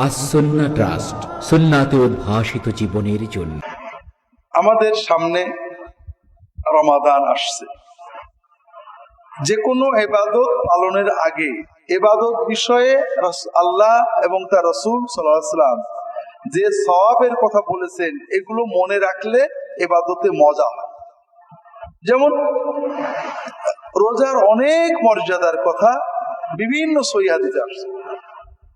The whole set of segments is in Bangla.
আসন্না ট্রাস্ট, সুন্নাতে উদ্ভাসিত জীবনের জন্য। আমাদের সামনে রমাদান আসছে। যে কোনো ইবাদত পালনের আগে ইবাদত বিষয়ে আল্লাহ এবং তার রাসূল সাল্লাল্লাহু আলাইহি ওয়াসাল্লাম যে সওয়াবের কথা বলেছেন, এগুলো মনে রাখলে ইবাদতে মজা হয়। যেমন রোজার অনেক মর্যাদার কথা বিভিন্ন সহিহ হাদিসে আসছে।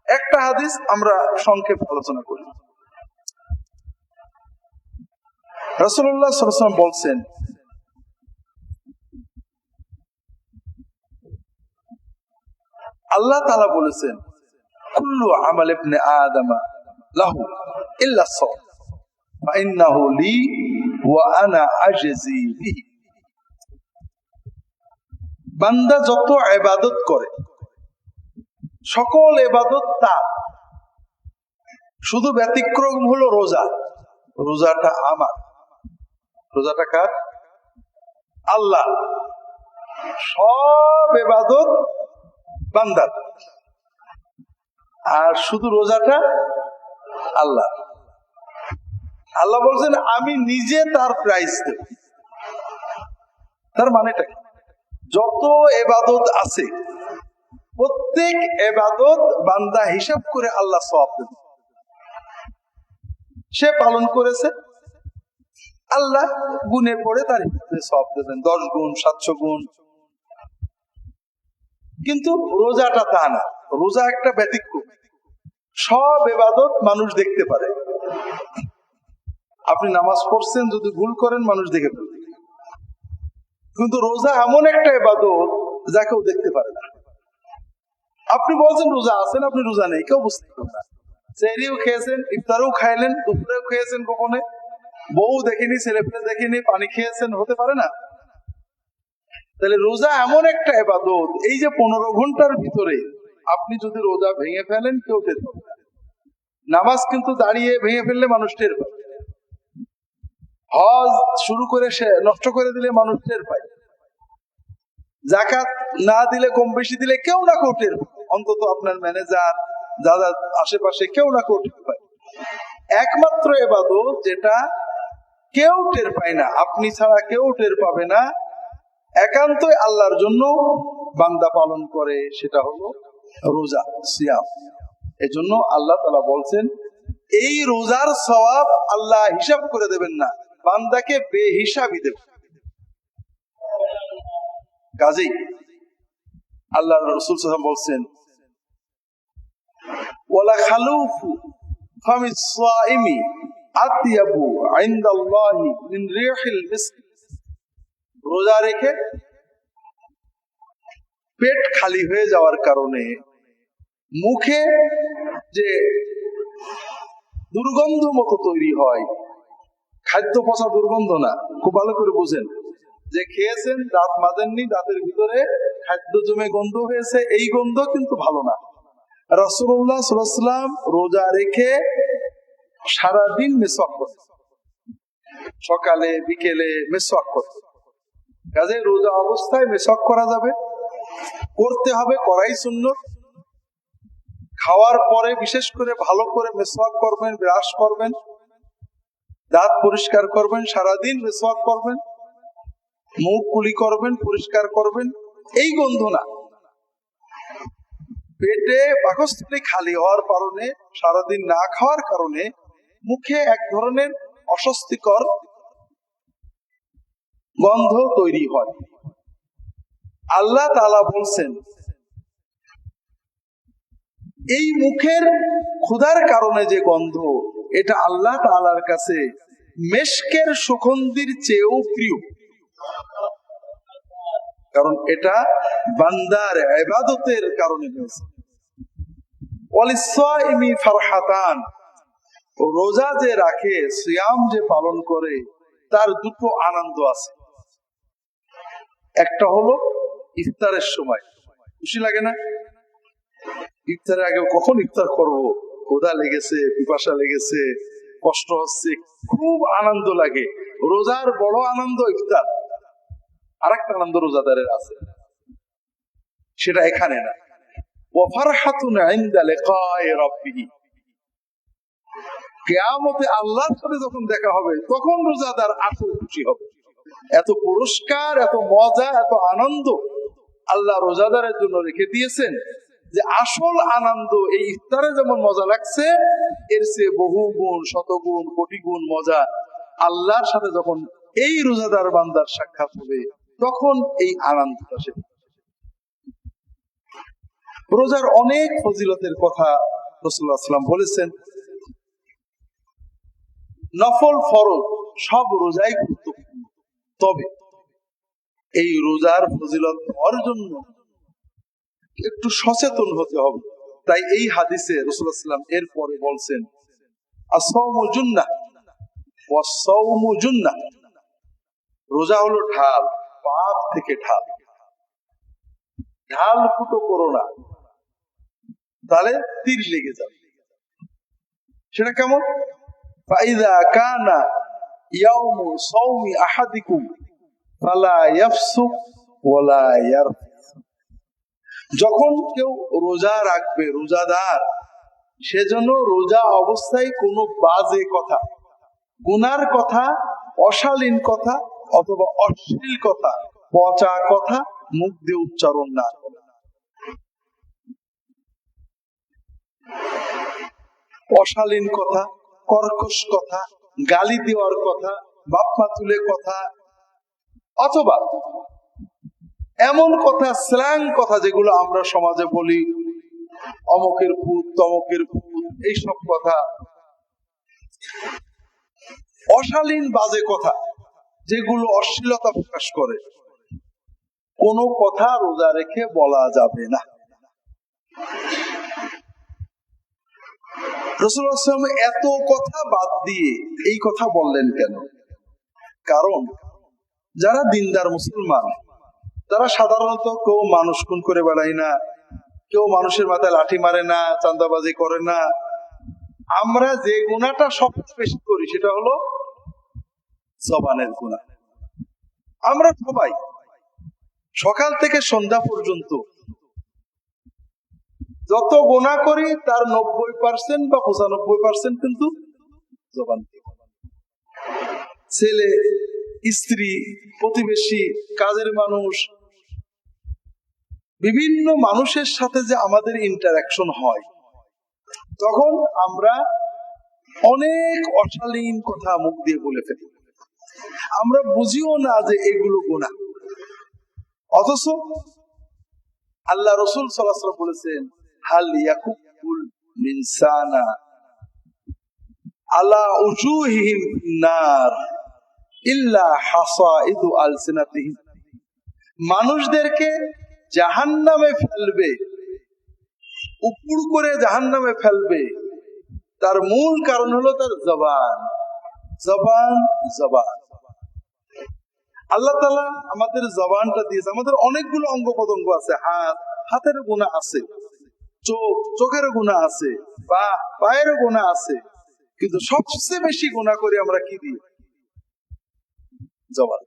একটা হাদিস আমরা সংক্ষেপে আলোচনা করি। রাসূলুল্লাহ সাল্লাল্লাহু আলাইহি ওয়াসাল্লাম বলছেন, আল্লাহ তাআলা বলেছেন, কুল্লু আমাল ইবনে আদম লাহু ইল্লা সাওম ফাইন্নাহু লি ওয়া আনা আজজি বিহি। বান্দা যত ইবাদত করে সকল ইবাদত তার, শুধু ব্যতিক্রম হলো রোজা। রোজাটা আমার। রোজাটা কার? আল্লাহ। সব ইবাদত বান্দার, আর শুধু রোজাটা আল্লাহ। আল্লাহ বলছেন আমি নিজে তার প্রাইজ দেব। তার মানেটা কি? যত ইবাদত আছে প্রত্যেক ইবাদত বান্দা হিসাব করে আল্লাহ সওয়াব দেবেন। সে পালন করেছে, আল্লাহ গুণের পরে তার সওয়াব দেবেন, 10 গুণ 700 গুণ। কিন্তু রোজাটা তা না। রোজা একটা ব্যতিক্রম। সব ইবাদত মানুষ দেখতে পারে। আপনি নামাজ পড়ছেন, যদি ভুল করেন মানুষ দেখে ফেলবে। কিন্তু রোজা এমন একটা ইবাদত যা কেউ দেখতে পারে না। আপনি বলছেন রোজা আছেন, আপনি রোজা নেই, কেউ বুঝতে পারে না। সেহরিও খেয়েছেন, ইফতারও খাইলেন, দুপুরেও খেয়েছেন, গোপনে বউ দেখেনি, ছেলেপেলে দেখেনি, পানি খেয়েছেন, হতে পারে না। তাহলে রোজা এমন একটা ইবাদত, এই যে 15 ঘন্টার ভিতরে আপনি যদি রোজা ভেঙে ফেলেন কেউ টের পাবে না। নামাজ কিন্তু দাঁড়িয়ে ভেঙে ফেললে মানুষ টের পাবে। হজ শুরু করে সে নষ্ট করে দিলে মানুষ টের পায়। যাকাত না দিলে, কম বেশি দিলে কেউ না কেউ টের পায়। অন্তত আপনার ম্যানেজার, যারা আশেপাশে, কেউ না কেউ টের পায়। একমাত্র ইবাদত যেটা কেউ টের পায় না, আপনি ছাড়া কেউ টের পাবে না, একান্তই আল্লাহর জন্য বান্দা পালন করে, সেটা হলো রোজা, সিয়াম। এজন্য আল্লাহ তাআলা বলছেন এই রোজার সওয়াব আল্লাহ হিসাব করে দেবেন না, বান্দাকে বেহিসাবি দেবেন। কাজেই আল্লাহর রাসূল সাল্লাল্লাহু আলাইহি ওয়াসাল্লাম বলছেন, ওয়ালা খালুফু ফামিস সাইমি আতিয়াবু ইনদাল্লাহি মিন রিহিল মিস্ক। রোজা রেখে পেট খালি হয়ে যাওয়ার কারণে মুখে যে দুর্গন্ধ মতো তৈরি হয়, খাদ্য পচা দুর্গন্ধ না, খুব ভালো করে বুঝেন। যে খেয়েছেন, দাঁত মাজেননি, দাঁতের ভিতরে খাদ্য জমে গন্ধ হয়েছে, এই গন্ধ কিন্তু ভালো না। রাসূলুল্লাহ সাল্লাল্লাহু আলাইহি ওয়াসাল্লাম রোজা রেখে সারাদিন মিসওয়াক করতেন, সকালে বিকেলে মিসওয়াক করতেন। কাজে রোজা অবস্থায় মিসওয়াক করা যাবে, করতে হবে, করাই সুন্নাত। খাওয়ার পরে বিশেষ করে ভালো করে মিসওয়াক করবেন, ব্রাশ করবেন, দাঁত পরিষ্কার করবেন, সারাদিন মিসওয়াক করবেন, মুখ কুলি করবেন, পরিষ্কার করবেন। এই গন্ধ না, পেটে পাকস্থলী খালি হওয়ার কারণে, সারাদিন না খাওয়ার কারণে মুখে এক ধরনের অস্বস্তিকর গন্ধ তৈরি হয়। আল্লাহ তাআলা বলছেন এই মুখের ক্ষুধার কারণে যে গন্ধ, এটা আল্লাহ তাআলার কাছে মেশকের সুগন্ধির চেয়েও প্রিয়। কারণ এটা বান্দার ইবাদতের কারণে হয়েছে। ওয়ালিসাইমি ফারহাতান, রোজা যে রাখে, সিয়াম যে পালন করে, তার দুটো আনন্দ আছে। একটা হলো ইফতারের সময় খুশি লাগে না? ইফতারের আগে কখন ইফতার করব, ক্ষুধা লেগেছে, পিপাসা লেগেছে, কষ্ট হচ্ছে, খুব আনন্দ লাগে। রোজার বড় আনন্দ ইফতার। আরেকটা আনন্দ রোজাদারের আছে, সেটা এখানে না। ওয়া ফারহাতুন ইনদা লিকাই রাব্বিহি, কিয়ামতে আল্লাহর সাথে যখন দেখা হবে তখন রোজাদার আসল খুশি হবে। এত পুরস্কার, এত মজা, এত আনন্দ আল্লাহ রোজাদারের জন্য রেখে দিয়েছেন যে আসল আনন্দ এই ইফতারে যেমন মজা লাগছে, এর চেয়ে বহু গুণ, শতগুণ, কোটি গুণ মজা আল্লাহর সাথে যখন এই রোজাদার বান্দার সাক্ষাৎ হবে তখন এই আনন্দটা সে। রোজার অনেক ফজিলতের কথা রাসূলুল্লাহ সাল্লাল্লাহু আলাইহি ওয়াসাল্লাম বলেছেন। নফল ফরজ সব রোজাই গুরুত্বপূর্ণ, তবে এই রোজার ফজিলত পাওয়ার জন্য একটু সচেতন হতে হবে। তাই এই হাদিসে রাসূলুল্লাহ সাল্লাল্লাহু আলাইহি ওয়াসাল্লাম এরপরে বলছেন, আস-সাওমু জুন্নাহ ওয়াস-সাওমু জুন্নাহ, রোজা হলো ঢাল, পাপ থেকে ঢাল। ঢাল ফুটো করো না, তাহলে তীর লেগে যাবে। সেটা কেমন? ফাইযা কানা ইয়াউমু সাওমি আহাদিকুম ফালা ইয়াফসুক ওয়ালা ইয়ারফুস, যখন কেউ রোজা রাখবে, রোজাদার, সেজন্য রোজা অবস্থায় কোনো বাজে কথা, গুনার কথা, অশালীন কথা অথবা অশ্লীল কথা, পচা কথা মুখ দিয়ে উচ্চারণ না করে। অশালীন কথা, কর্কশ কথা, গালি দেওয়ার কথা, বাপমা তুলে কথা, অথবা এমন কথা, স্ল্যাং কথা যেগুলো আমরা সমাজে বলি, অমকের ভূত, তমকের ভূত, এইসব কথা, অশালীন বাজে কথা যেগুলো অশ্লীলতা প্রকাশ করে, কোন কথা রোজা রেখে বলা যাবে না। রাসূলুল্লাহ সাল্লাল্লাহু আলাইহি ওয়াসাল্লাম এত কথা বাদ দিয়ে এই কথা বললেন কেন? কারণ যারা দিনদার মুসলমান, তারা সাধারণত কেউ মানুষ খুন করে বেড়ায় না, কেউ মানুষের মাথায় লাঠি মারে না, চাঁদাবাজি করে না। আমরা যে গুনাহটা সবচেয়ে বেশি করি সেটা হলো জবানের গুনাহ। আমরা সবাই সকাল থেকে সন্ধ্যা পর্যন্ত যত গুনাহ করি তার 90% বা 95% কিন্তু জবান দিয়ে। ছেলে, স্ত্রী, প্রতিবেশী, কাজের মানুষ, বিভিন্ন মানুষের সাথে যে আমাদের ইন্টারাকশন হয়, তখন আমরা অনেক অশালীন কথা মুখ দিয়ে বলে ফেলি। আমরা বুঝিও না যে এগুলো গুনাহ, অথচ আল্লাহ রাসূল সাল্লাল্লাহু আলাইহি ওয়াসাল্লাম বলেছেন, হাল ইয়াকুবুল ইনসানা আলা উজুহিহিম নার ইল্লা হাসাইদু আলসিনাতিহিম, মানুষদেরকে জাহান্নামে ফেলবে, উপর করে জাহান্নামে ফেলবে, তার মূল কারণ হলো তার জবান। জবান জবান আল্লাহ তাআলা আমাদের জবানটা দিয়েছে। আমাদের অনেকগুলো অঙ্গ প্রত্যঙ্গ আছে, হাত, হাতের গুনাহ আছে, চোখ, চোখের গুনাহ আছে, পা, পায়ের গুনাহ আছে, কিন্তু সবচেয়ে বেশি গুনাহ করি আমরা কি দিয়ে? জবান।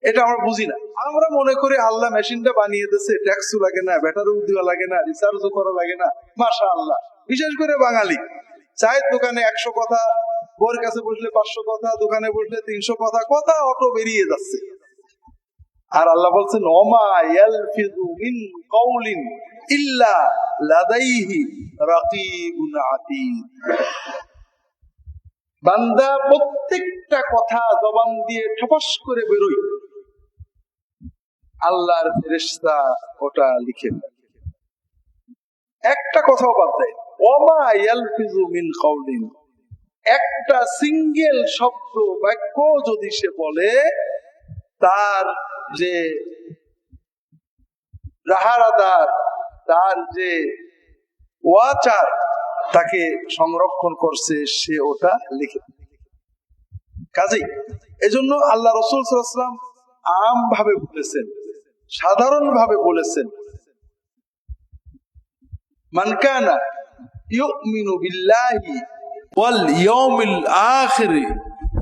এটা আমরা বুঝি না। আমরা মনে করি আল্লাহ মেশিনটা বানিয়ে দিয়েছে, ট্যাক্সও লাগে না, ব্যাটারিও দেওয়া লাগে না, রিচার্জও করা লাগে না, মাশাআল্লাহ। বিশেষ করে বাঙালি চায়ের দোকানে 100 কথা, বউর কাছে বসলে 500 কথা, দোকানে বসলে 300 কথা, কথা অটো বেরিয়ে যাচ্ছে। আর আল্লাহ বলছেন, ওমা ইয়ালফিযু মিন কাউলিন ইল্লা লাদাইহি রাকিবুন আতীদ, বান্দা প্রত্যেকটা কথা জবান দিয়ে ঠপাস করে বেরোয়, আল্লাহর ফেরেশতা ওটা লিখে একটা কথাও বাদ দেয়। ওমা ইয়ালফিযু মিন কাউলিন, একটা সিঙ্গেল শব্দ, বাক্য যদি সে বলে, তার যে রাহারাদার, তার যে ওয়াচার তাকে সংরক্ষণ করছে, সে ওটা লিখে। কাজেই এজন্য আল্লাহ রাসূল সাল্লাল্লাহু আলাইহি ওয়াসাল্লাম আম ভাবে বলেছেন, সাধারণ ভাবে বলেছেন, মান কানা ইউমিনু বিল্লাহি ওয়াল ইয়াউমিল আখির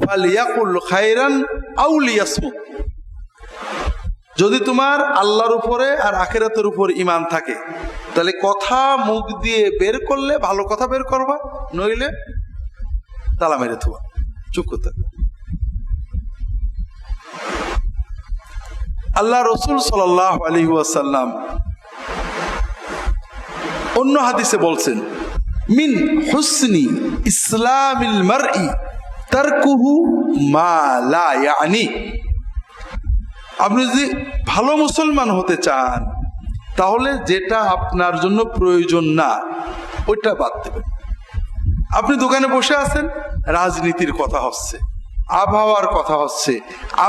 ফালইয়াকুল খায়রান আও লিয়াসমুত, যদি তোমার আল্লাহর উপরে আর আখিরাতের উপর ঈমান থাকে, তাহলে কথা মুখ দিয়ে বের করলে ভালো কথা বের করবা, নইলে তালা মেরে থোয়া, চুপ করতে। আল্লাহ রসুল সাল্লাল্লাহু আলাইহি ওয়াসাল্লাম অন্য হাদিসে বলছেন, মিন হুসনি ইসলামিল মারই তারকুহু মা লা ইয়ানি। আপনি যদি ভালো মুসলমান হতে চান তাহলে যেটা আপনার জন্য প্রয়োজন না ওইটা বাদ দেবেন। আপনি দোকানে বসে আছেন, রাজনীতির কথা হচ্ছে, আবহাওয়ার কথা হচ্ছে,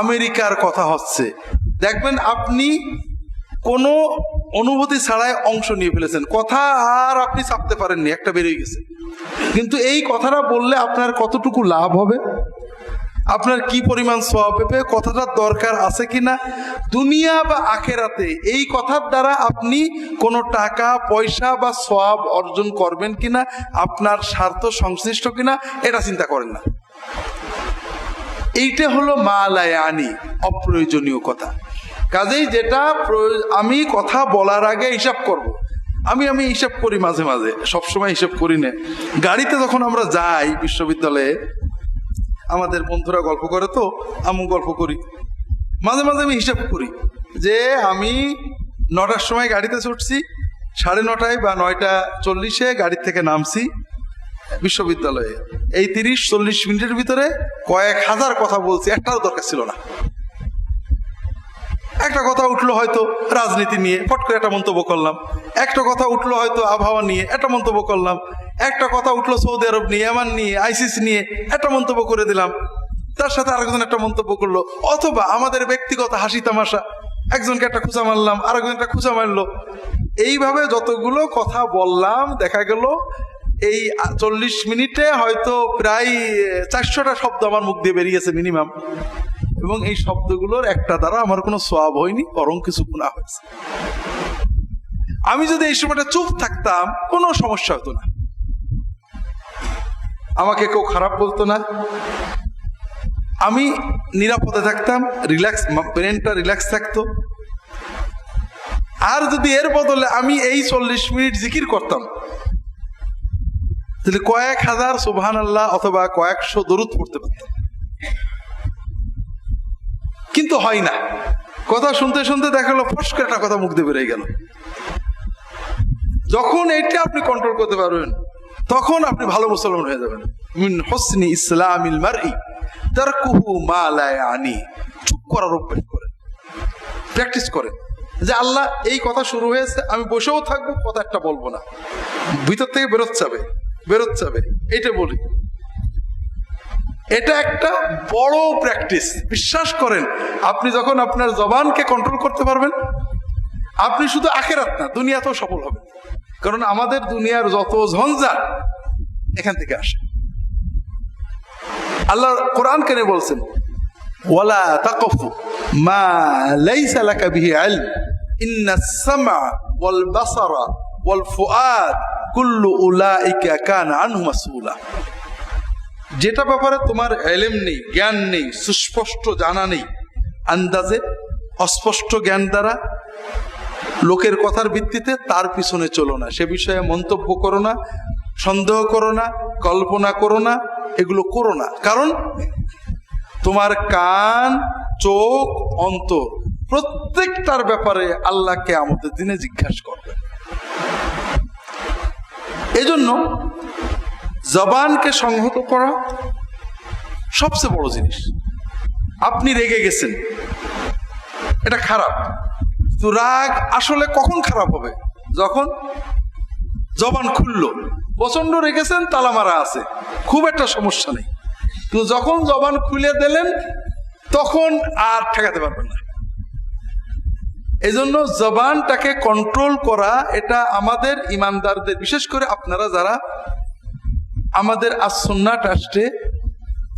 আমেরিকার কথা হচ্ছে, দেখবেন আপনি কোনো অনুভূতি ছাড়াই অংশ নিয়ে ফেলেছেন, কথা আর আপনি চাপতে পারেননি, একটা বেরিয়ে গেছে। কিন্তু এই কথাটা বললে আপনার কতটুকু লাভ হবে, আপনার কি পরিমাণ সওয়াব পেবে, কথাটার দরকার আছে কিনা, দুনিয়া বা আখেরাতে এই কথার দ্বারা আপনি কোনো টাকা পয়সা বা সওয়াব অর্জন করবেন কিনা, আপনার স্বার্থ সংশ্লিষ্ট কিনা, এটা চিন্তা করেন না। এইটা হলো মা লা ইয়ানি, অপ্রয়োজনীয় কথা। কাজেই যেটা আমি কথা বলার আগে হিসাব করব। আমি হিসাব করি মাঝে মাঝে, সবসময় হিসাব করি না। গাড়িতে যখন আমরা যাই বিশ্ববিদ্যালয়ে, আমাদের বন্ধুরা গল্প করে তো, আমি গল্প করি, মাঝে মাঝে আমি হিসাব করি যে আমি 9টার সময় গাড়িতে ছুটছি, 9:30 বা 9:40 গাড়ি থেকে নামছি বিশ্ববিদ্যালয়ে। এই 30-40 মিনিটের ভিতরে কয়েক হাজার কথা বলছি, একটাও দরকার ছিল না। একটা কথা উঠলো হয়তো রাজনীতি নিয়ে, ফট করে একটা মন্তব্য করলাম। একটা কথা উঠলো হয়তো আবহাওয়া নিয়ে, একটা মন্তব্য করলাম। একটা কথা উঠলো সৌদি আরব নিয়ে, ইয়ামান নিয়ে, আইসিস নিয়ে, একটা মন্তব্য করে দিলাম। তার সাথে আরেকজন একটা মন্তব্য করলো, অথবা আমাদের ব্যক্তিগত হাসি তামাশা, একজনকে একটা খুঁচা মারলাম, আরেকজন একটা খুঁচা মারলো। এইভাবে যতগুলো কথা বললাম, দেখা গেল এই 40 মিনিটে হয়তো প্রায় 400টা শব্দ আমার মুখ দিয়ে বেরিয়েছে মিনিমাম। এবং এই শব্দগুলোর একটা দ্বারা আমার কোনো সওয়াব হয়নি, বরং কিছু গুনাহ হয়েছে। আমি যদি এই সময়টা চুপ থাকতাম কোনো সমস্যা হতো না, আমাকে কেউ খারাপ বলতো না, আমি নিরাপদে থাকতাম, রিল্যাক্স, ব্রেনটা রিল্যাক্স থাকতো। আর যদি এর বদলে আমি এই 40 মিনিট জিকির করতাম, তাহলে কয়েক হাজার সুবহানাল্লাহ অথবা কয়েকশো দরুদ পড়তে পারতাম। কিন্তু হয় না, কথা শুনতে শুনতে দেখা গেল ফস করে একটা কথা মুখ দিয়ে বেরিয়ে গেল। যখন এটা আপনি কন্ট্রোল করতে পারবেন, তখন আপনি ভালো মুসলমান হয়ে যাবেন। মিন হুসনি ইসলামিল মারই তারকুহু মা লা ইয়ানি। চুপ করার অভ্যাস করেন, প্র্যাকটিস করেন যে আল্লাহ এই কথা শুরু হয়েছে, আমি বসেও থাকবো, কথা একটা বলবো না, ভিতর থেকে বেরোচ্ছে এইটা বলি। এটা একটা বড় প্র্যাকটিস। বিশ্বাস করেন, আপনি যখন আপনার জবানকে কন্ট্রোল করতে পারবেন, আপনি শুধু আখিরাত না দুনিয়াতেও সফল হবেন। কারণ আমাদের দুনিয়ার যত ঝঞ্ঝাট এখান থেকে আসে। আল্লাহ কোরআন কেনে বলছেন, ওয়ালা তাকফু মা লাইসা লাকা বিহি ইলম ইন্নাস সামআ ওয়াল বাসারা ওয়াল ফুআদ কুল্লু উলাইকা কানা আনহু মাসউলা। যেটা ব্যাপারে তোমার ইলম নেই, জ্ঞান নেই, সুস্পষ্ট জানা নেই, আন্দাজে অস্পষ্ট জ্ঞান দ্বারা লোকের কথার ভিত্তিতে তার পিছনে চলো না, সে বিষয়ে মন্তব্য করো না, সন্দেহ করো না, কল্পনা করো না, এগুলো করো না। কারণ তোমার কান, চোখ, অন্তর প্রত্যেকটার ব্যাপারে আল্লাহকে আমাদের দিনে জিজ্ঞাসা করবে। এজন্য জবানকে সংহত করা সবচেয়ে বড় জিনিস। আপনি রেগে গেছেন, এটা খারাপ। তো রাগ আসলে কখন খারাপ হবে? যখন জবান খুললো। প্রচন্ড রেগেছেন, তালা মারা আছে, খুব একটা সমস্যা নেই। তো যখন জবান খুলে দিলেন তখন আর ঠেকাতে পারবেন না। এজন্য জবানটাকে কন্ট্রোল করা, এটা আমাদের ইমানদারদের, বিশেষ করে আপনারা যারা আমাদের আস-সুন্নাহ ট্রাস্টে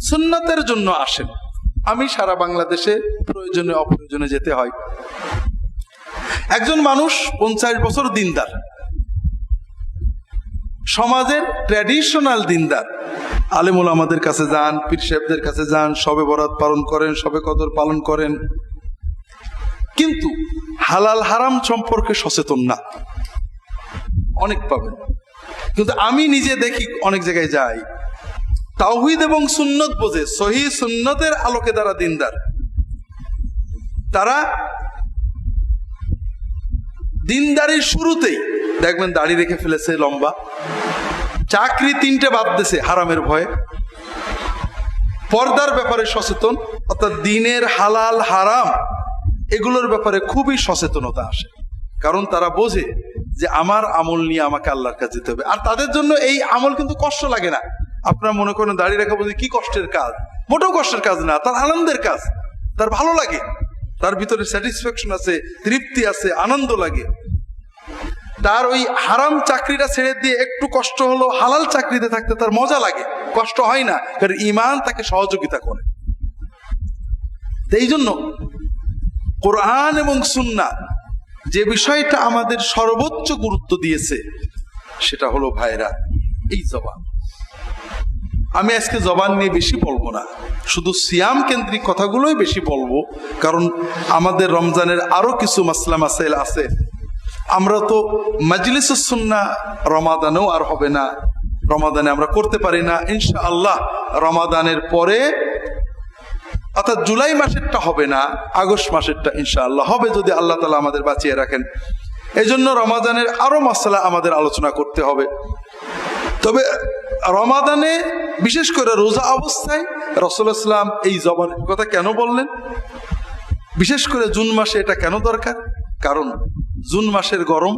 সুন্নাতের জন্য আসেন। আমি সারা বাংলাদেশে প্রয়োজনে অপ্রয়োজনে যেতে হয়। একজন মানুষ 50 বছর দিনদার, সমাজের ট্র্যাডিশনাল দিনদার, আলেম ওলামাদের কাছে যান, পীর সাহেবদের কাছে যান, শবে বরাত পালন করেন, শবে কদর পালন করেন, কিন্তু হালাল হারাম সম্পর্কে সচেতন না। অনেক পাবেন, কিন্তু আমি নিজে দেখি অনেক জায়গায় যাই, তাওহীদ এবং সুন্নত বোঝে, সহিহ সুন্নতের আলোকে যারা দিনদার, তারা দিনদারির শুরুতেই দেখবেন দাড়ি রেখে ফেলেছে লম্বা, চাকরি 3টে বাদ দিয়েছে হারামের ভয়ে, পর্দার ব্যাপারে সচেতন, অর্থাৎ দিনের হালাল হারাম এগুলোর ব্যাপারে খুবই সচেতনতা আসে। কারণ তারা বোঝে যে আমার আমল নিয়ে আমাকে আল্লাহর কাছে যেতে হবে। আর তাদের জন্য এই আমল কিন্তু কষ্ট লাগে না। আপনারা মনে করেন দাড়ি রাখা বলতে কি কষ্টের কাজ, মোটেও কষ্টের কাজ না, তার আনন্দের কাজ, তার ভালো লাগে, তার ভিতরে স্যাটিসফ্যাকশন আছে, তৃপ্তি আছে, আনন্দ লাগে। তার ওই হারাম চাকরিটা ছেড়ে দিয়ে একটু কষ্ট হলো হালাল চাকরিতে থাকতে তার মজা লাগে, কষ্ট হয় না, কারণ ঈমান তাকে সহযোগিতা করে। এই জন্য কোরআন এবং সুন্নাহ যে বিষয়টা আমাদের সর্বোচ্চ গুরুত্ব দিয়েছে সেটা হলো ভাইরা এই জবান। আমি আজকে জবান নিয়ে বেশি বলবো না, শুধু সিয়াম কেন্দ্রিক কথাগুলোই বেশি বলবো, কারণ আমাদের রমজানের আরো কিছু মাসলা মাসাইল আছে। আমরা তো মাজলিসুস সুন্নাহ রমাদানেও আর হবে না, রমাদানে আমরা করতে পারি না। ইনশাআল্লাহ রমাদানের পরে, অর্থাৎ জুলাই মাসেরটা হবে না, আগস্ট মাসেরটা ইনশাআল্লাহ হবে যদি আল্লাহ তাআলা আমাদের বাঁচিয়ে রাখেন। এই জন্য রমাদানের আরো মাসলা আমাদের আলোচনা করতে হবে। তবে রমাদানে বিশেষ করে রোজা অবস্থায় রাসূলুল্লাহ সাল্লাল্লাহু আলাইহি ওয়াসাল্লাম এই জবানের কথা কেন বললেন, বিশেষ করে জুন মাসে এটা কেন দরকার? কারণ জুন মাসের গরম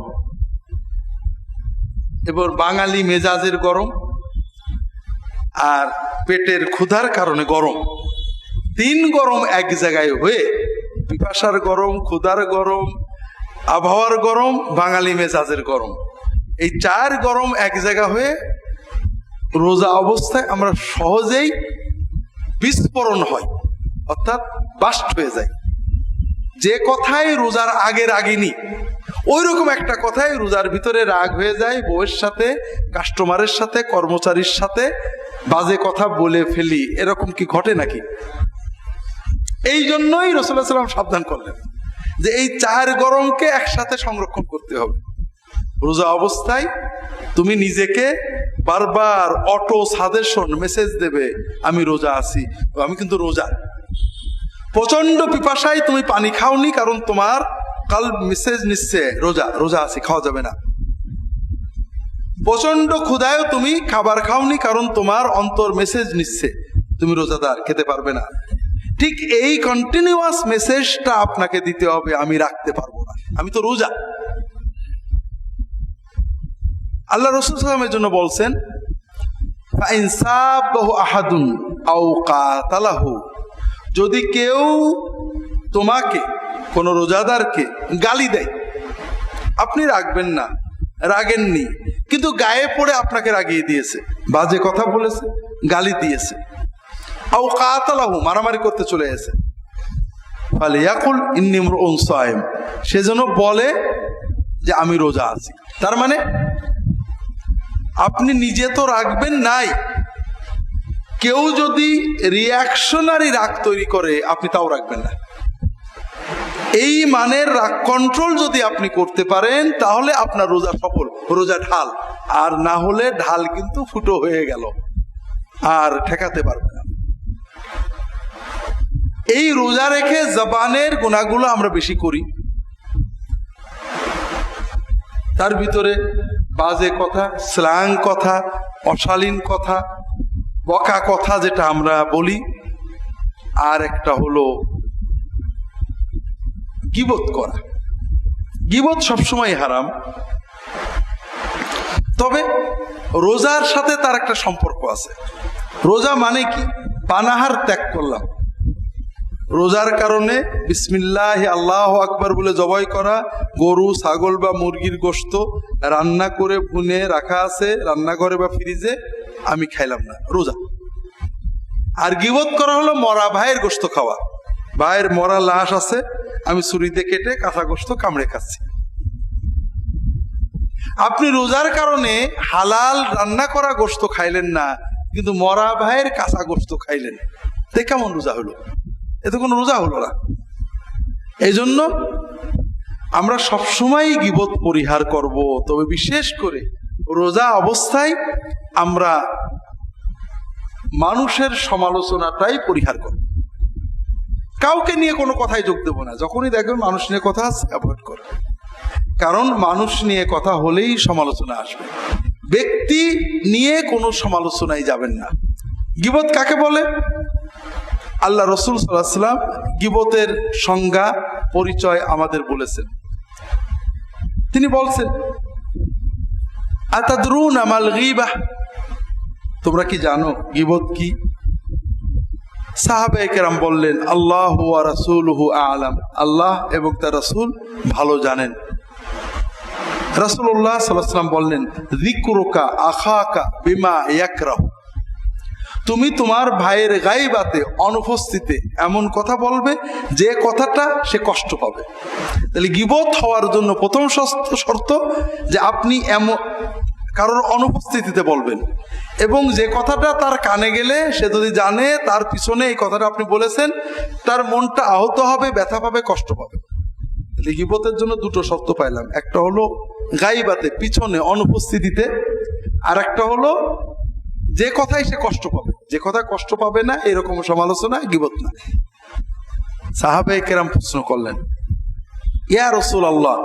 এবং বাঙালি মেজাজের গরম আর পেটের ক্ষুধার কারণে গরম, 3 গরম এক জায়গায় হয়ে, পিপাসার গরম, ক্ষুধার গরম, আবহাওয়ার গরম, বাঙালি মেজাজের গরম, এই 4 গরম এক জায়গা হয়ে রোজা অবস্থায় আমরা সহজেই বিস্ফোরণ হয়, অর্থাৎ বাস্ট হয়ে যায়। যে কথাই রোজার আগে রাগিনি ওই রকম একটা কথাই রোজার ভিতরে রাগ হয়ে যায়, বউয়ের সাথে, কাস্টমারের সাথে, কর্মচারীর সাথে বাজে কথা বলে ফেলি, এরকম কি ঘটে নাকি? এই জন্যই রাসূলুল্লাহ সাল্লাল্লাহু আলাইহি ওয়াসাল্লাম সাবধান করলেন যে এই 4 গরমকে একসাথে সংরক্ষণ করতে হবে। রোজা অবস্থায় তুমি নিজেকে বারবার অটো সাজেশন মেসেজ দেবে, আমি রোজা আছি, আমি কিন্তু রোজা। প্রচন্ড পিপাসায় তুমি পানি খাওনি, কারণ তোমার কাল মেসেজ নিচ্ছে রোজা, রোজা আছি, খাওয়া যাবে না। প্রচন্ড ক্ষুধায় তুমি খাবার খাওনি, কারণ তোমার অন্তর মেসেজ নিচ্ছে তুমি রোজাদার, খেতে পারবে না। ঠিক এই কন্টিনিউয়াস মেসেজটা আপনাকে দিতে হবে, আমি রাখতে পারবো না, আমি তো রোজা। আল্লাহ রাসূল সাল্লাল্লাহু আলাইহি ওয়াসাল্লামের জন্য বলছেন, ফাইন সাবাহু আহাদুন আও কাতালাহু, যদি কেউ তোমাকে, কোন রোজাদারকে গালি দেয়, আপনি রাখবেন না, রাগেননি, কিন্তু গায়ে পড়ে আপনাকে রাগিয়ে দিয়েছে, বাজে কথা বলেছে, গালি দিয়েছে, আও কাতালাহু, মারামারি করতে চলে এসেছে, ফালিয়াকুল ইন্নী ইমরুউন সায়েম, সেজন্য বলে যে আমি রোজা আছি। তার মানে আপনি নিজে তো রাখবেন নাই, কেউ যদি রিয়াকশনারি রাগ তৈরি করে আপনি তাও রাখবেন না। এই মানের রাগ কন্ট্রোল যদি আপনি করতে পারেন তাহলে আপনার রোজা সফল, রোজা ঢাল। আর না হলে ঢাল কিন্তু ফুটো হয়ে গেল, আর ঠেকাতে পারবে না। এই রোজা রেখে জবানের গুনাহগুলো আমরা বেশি করি, তার ভিতরে বাজে কথা, স্ল্যাং কথা, অশালীন কথা, বকা কথা যেটা আমরা বলি, আর একটা হলো গীবত করা। গীবত সবসময় হারাম, তবে রোজার সাথে তার একটা সম্পর্ক আছে। রোজা মানে কি? পানাহার ত্যাগ করলাম, রোজার কারণে বিসমিল্লাহ আল্লাহু আকবার বলে জবাই করা গরু, ছাগল বা মুরগির গোশত রান্না করে ভুনে রাখা আছে রান্নাঘরে বা ফ্রিজে, আমি খাইলাম না, রোজা। আর গীবত করা হলো মরা ভাইয়ের গোশত খাওয়া, ভাইয়ের মরা লাশ আছে, আমি ছুরিতে কেটে কাঁচা গোশত কামড়ে খাচ্ছি। আপনি রোজার কারণে হালাল রান্না করা গোশত খাইলেন না, কিন্তু মরা ভাইয়ের কাঁচা গোশত খাইলেন, তে কেমন রোজা হলো? এতে কোনো রোজা হলো না। এই জন্য আমরা সবসময় গীবত পরিহার করব, তবে বিশেষ করে রোজা অবস্থায় আমরা মানুষের সমালোচনাটাই পরিহার করো। কাউকে নিয়ে কোনো কথাই যোগ দেবো না। যখনই দেখবেন মানুষ নিয়ে কথা আছে, অ্যাভয়েড করো। কারণ মানুষ নিয়ে কথা হলেই সমালোচনা আসবে। ব্যক্তি নিয়ে কোনো সমালোচনায় যাবেন না। গীবত কাকে বলে? আল্লাহ রসুল সাল্লাল্লাহু আলাইহি ওয়াসাল্লাম গীবতের সংজ্ঞা পরিচয় আমাদের বলেছেন। তিনি বলছেন, আতাদরুনা মাল গীবাহ, তোমরা কি জানো গীবত কি? সাহাবায়ে কেরাম বললেন, আল্লাহু ওয়া রাসূলুহু আ'লাম, আল্লাহ এবং তার রাসূল ভালো জানেন। রাসূলুল্লাহ সাল্লাল্লাহু আলাইহি ওয়াসাল্লাম বললেন, যিকরুকা আখাকা বিমা ইয়াকরাহু, তুমি তোমার ভাইয়ের গায়বাতে, অনুপস্থিতে এমন কথা বলবে যে কথাটা সে কষ্ট পাবে। তাহলে গীবত হওয়ার জন্য প্রথম শর্ত যে আপনি এমন কারোর অনুপস্থিতিতে বলবেন, এবং যে কথাটা তার কানে গেলে সে যদি জানে তার পিছনে এই কথাটা আপনি বলেছেন, তার মনটা আহত হবে, ব্যথা পাবে, কষ্ট পাবে। তাহলে গীবতের জন্য দুটো শর্ত পাইলাম, একটা হলো গায়বাতে, পিছনে, অনুপস্থিতিতে, আর একটা হলো যে কথাই সে কষ্ট পাবে। যে কথা কষ্ট পাবে না এরকম সমালোচনা গীবত না। সাহাবায়ে কেরাম প্রশ্ন করলেন, ইয়া রাসূলুল্লাহ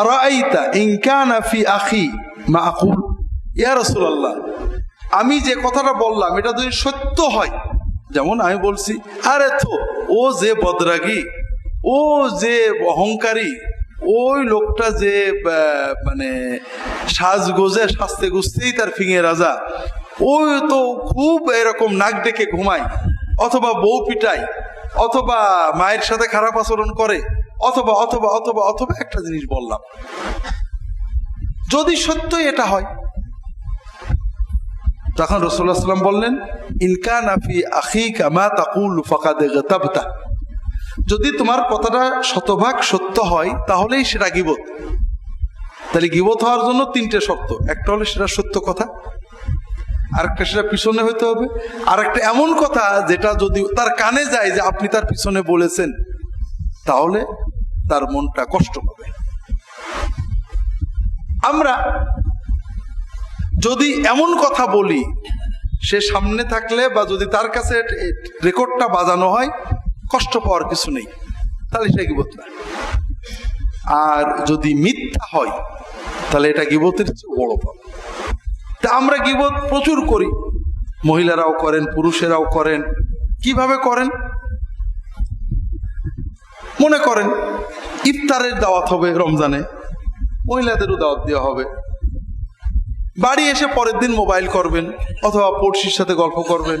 আরাআইতা ইন কানা ফি আখি মা আকুল, ইয়া রাসূলুল্লাহ আমি যে কথাটা বললাম এটা যদি সত্য হয়, যেমন আমি বলছি, আরে তো ও যে বদরাগী, ও যে অহংকারী, ওই লোকটা যে মানে সাজগোজে সাজতে গুজতেই তার ফিঙে রাজা, ওই তো খুব এরকম নাক ডেকে ঘুমায়, অথবা বউ পিটায়, অথবা মায়ের সাথে খারাপ আচরণ করে, অথবা অথবা অথবা অথবা একটা জিনিস বললাম, যদি সত্যই এটা হয়, তখন রাসূলুল্লাহ সাল্লাল্লাহু আলাইহি ওয়াসাল্লাম বললেন, ইন কানা ফি আখিকা মা তাকুলু ফাকাদ গাতাবতা, যদি তোমার কথাটা শতভাগ সত্য হয় তাহলেই সেটা গীবত। তাহলে গীবত হওয়ার জন্য তিনটে শর্ত, একটা হলো সেটা সত্য কথা, আরেকটা সেটা পিছনে হইতে হবে, আর একটা এমন কথা যেটা যদি তার কানে যায় যে আপনি তার পিছনে বলেছেন, তাহলে তার মনটা কষ্ট পাবে। আমরা যদি এমন কথা বলি সে সামনে থাকলে, বা যদি তার কাছে রেকর্ডটা বাজানো হয়, কষ্ট পাওয়ার কিছু নেই, তাহলে সেটা গীবত না। আর যদি মিথ্যা হয় তাহলে এটা গীবতের চেয়ে বড় পাপ। তা আমরা গীবত প্রচুর করি, মহিলারাও করেন, পুরুষেরাও করেন। কিভাবে করেন? মনে করেন ইফতারের দাওয়াত হবে রমজানে, মহিলাদেরও দাওয়াত দেওয়া হবে, বাড়ি এসে পরের দিন মোবাইল করবেন অথবা পড়শির সাথে গল্প করবেন,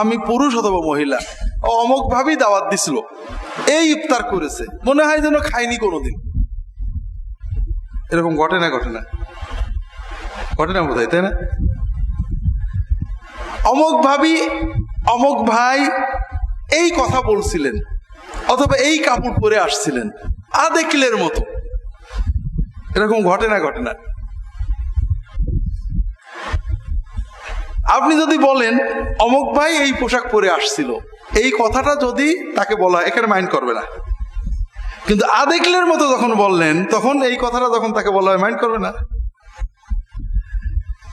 আমি পুরুষ অথবা মহিলা, অমুক ভাবেই দাওয়াত দিছিল, এই ইফতার করেছে, মনে হয় যেন খাইনি কোনোদিন। এরকম ঘটে না? ঘটে না? ঘটে না বোধহয়, তাই না? অমুক ভাবি, অমুক ভাই এই কথা বলছিলেন, অথবা এই কাপড় পরে আসছিলেন, আদেকিলের মতো। এরকম ঘটে না? ঘটে না? আপনি যদি বলেন অমুক ভাই এই পোশাক পরে আসছিল, এই কথাটা যদি তাকে বলা হয়, এখানে মাইন্ড করবে না। কিন্তু আদেকিলের মতো যখন বললেন, তখন এই কথাটা যখন তাকে বলা হয়, মাইন্ড করবে না।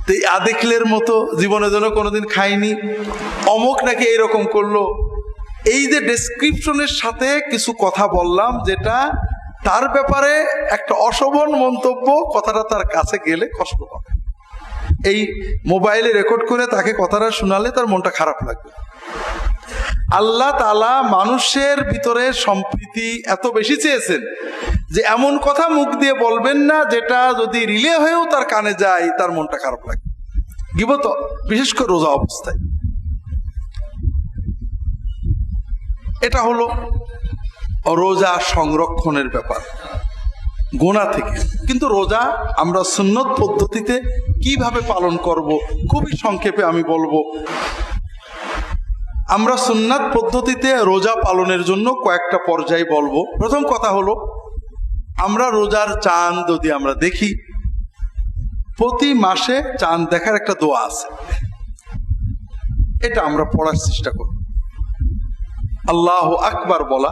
তো এই আদেকিলের মতো, জীবনে যেন কোনোদিন খাইনি, অমুক নাকি এইরকম করলো, এই যে ডেসক্রিপশনের সাথে কিছু কথা বললাম যেটা তার ব্যাপারে একটা অশোভন মন্তব্য, কথাটা তার কাছে গেলে কষ্ট পাবে। এই মোবাইলে রেকর্ড করে তাকে কথাটা শোনালে তার মনটা খারাপ লাগবে। আল্লাহ তাআলা মানুষের ভিতরে সম্প্রীতি এত বেশি চেয়েছেন যে এমন কথা মুখ দিয়ে বলবেন না যেটা যদি রিলে হয়েও তার কানে যায় তার মনটা খারাপ লাগে। গীবত বিশেষ করে রোজা অবস্থায়, এটা হলো রোজা সংরক্ষণের ব্যাপার গুনাহ থেকে। কিন্তু রোজা আমরা সুন্নত পদ্ধতিতে কিভাবে পালন করব, খুবই সংক্ষেপে আমি বলবো। আমরা সুন্নাত পদ্ধতিতে রোজা পালনের জন্য কয়েকটা পর্যায় বলবো। প্রথম কথা হলো, আমরা রোজার চাঁদ যদি আমরা দেখি, প্রতি মাসে চাঁদ দেখার একটা দোয়া আছে, এটা আমরা পড়ার চেষ্টা করব। আল্লাহু আকবার বলা,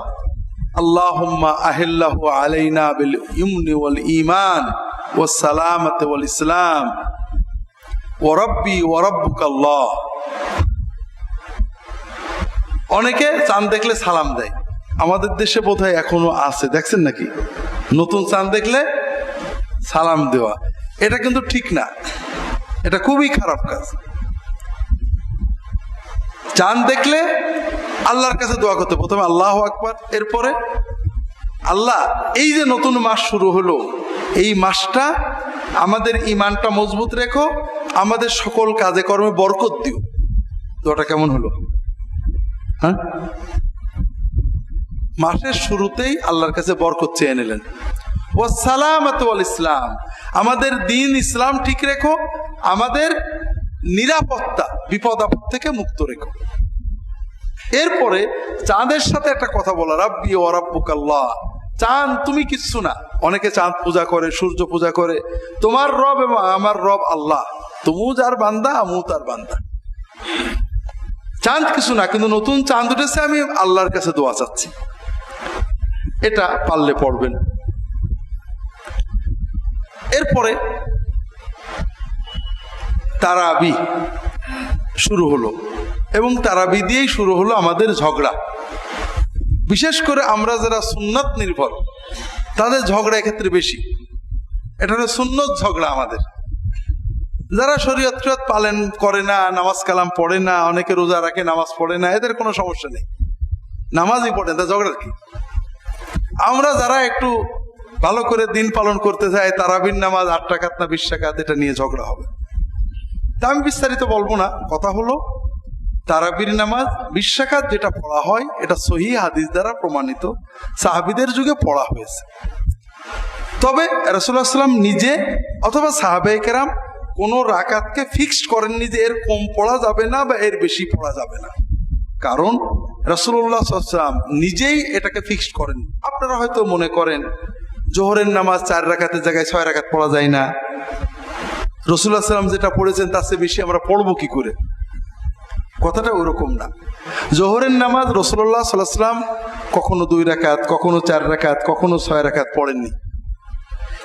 আল্লাহুম্মা আহিল্লাহু আলাইনা বিল ইমনি ওয়াল ঈমান ওয়াস সালামাতি ওয়াল ইসলাম ওয়া রাব্বি ওয়া রাব্বুকাল্লাহ। অনেকে চাঁদ দেখলে সালাম দেয়, আমাদের দেশে বোধহয় এখনো আছে, দেখছেন নাকি? নতুন চাঁদ দেখলে সালাম দেওয়া, এটা কিন্তু ঠিক না, এটা খুবই খারাপ কাজ। চাঁদ দেখলে আল্লাহর কাছে দোয়া করতে, প্রথমে আল্লাহু আকবার, এরপরে আল্লাহ এই যে নতুন মাস শুরু হলো, এই মাসটা আমাদের ইমানটা মজবুত রেখো, আমাদের সকল কাজে কর্মে বরকত দিও। দোয়াটা কেমন হলো? হ্যাঁ, মাসের শুরুতেই আল্লাহর কাছে বরকত চেয়ে নিলেন। ওয়াসসালামাতু ওয়াল ইসলাম, আমাদের দিন ইসলাম ঠিক রেখো, আমাদের নিরাপত্তা বিপদ আপদ থেকে মুক্ত রেখো। এরপরে চাঁদের সাথে একটা কথা বলা, রাব্বি ওয়া রাব্বুকাল্লাহ, চাঁদ তুমি কিচ্ছু না। অনেকে চাঁদ পূজা করে, সূর্য পূজা করে, তোমার রব এবং আমার রব আল্লাহ, তুমিও যার বান্দা আমিও তার বান্দা। চাঁদ কিছু না, কিন্তু নতুন চাঁদ উঠেছে, আমি আল্লাহর কাছে দোয়া চাচ্ছি। এটা পারলে পড়বেন। এরপরে তারাবি শুরু হলো, এবং তারাবি দিয়েই শুরু হলো আমাদের ঝগড়া। বিশেষ করে আমরা যারা সুন্নাত নির্ভর, তাদের ঝগড়া এক্ষেত্রে বেশি। এটা হলো সুন্নত ঝগড়া। আমাদের যারা শরীয়ত পালন করে না, নামাজ কালাম পড়ে না, অনেকে রোজা রাখে নামাজ পড়ে না, এদের কোনো সমস্যা নেই, নামাজই পড়ে না, ঝগড়ার কি? আমরা যারা একটু ভালো করে দিন পালন করতে চাই, তারাবির নামাজ 8 রাকাত না 20 রাকাত, এটা নিয়ে ঝগড়া হবে। তা আমি বিস্তারিত বলবো না। কথা হলো তারাবির নামাজ 20 রাকাত যেটা পড়া হয়, এটা সহিহ হাদিস দ্বারা প্রমাণিত, সাহাবীদের যুগে পড়া হয়েছে। তবে রাসূলুল্লাহ সাল্লাল্লাহু আলাইহি ওয়াসাল্লাম নিজে অথবা সাহাবায়ে কেরাম কোন রাকাতকে ফিক্সড করেননি যে এর কম পড়া যাবে না বা এর বেশি পড়া যাবে না, কারণ রাসূলুল্লাহ সাল্লাল্লাহু আলাইহি ওয়াসাল্লাম নিজেই এটাকে ফিক্সড করেন। আপনারা হয়তো মনে করেন জোহরের নামাজ 4 রাকাতের জায়গায় 6 রাকাত পড়া যায় না, রাসূলুল্লাহ সাল্লাল্লাহু আলাইহি ওয়াসাল্লাম যেটা পড়েছেন তার চেয়ে বেশি আমরা পড়বো কি করে? কথাটা ওরকম না। জোহরের নামাজ রাসূলুল্লাহ সাল্লাল্লাহু আলাইহি ওয়াসাল্লাম কখনো 2 রাকাত, কখনো 4 রাকাত, কখনো 6 রাকাত পড়েননি।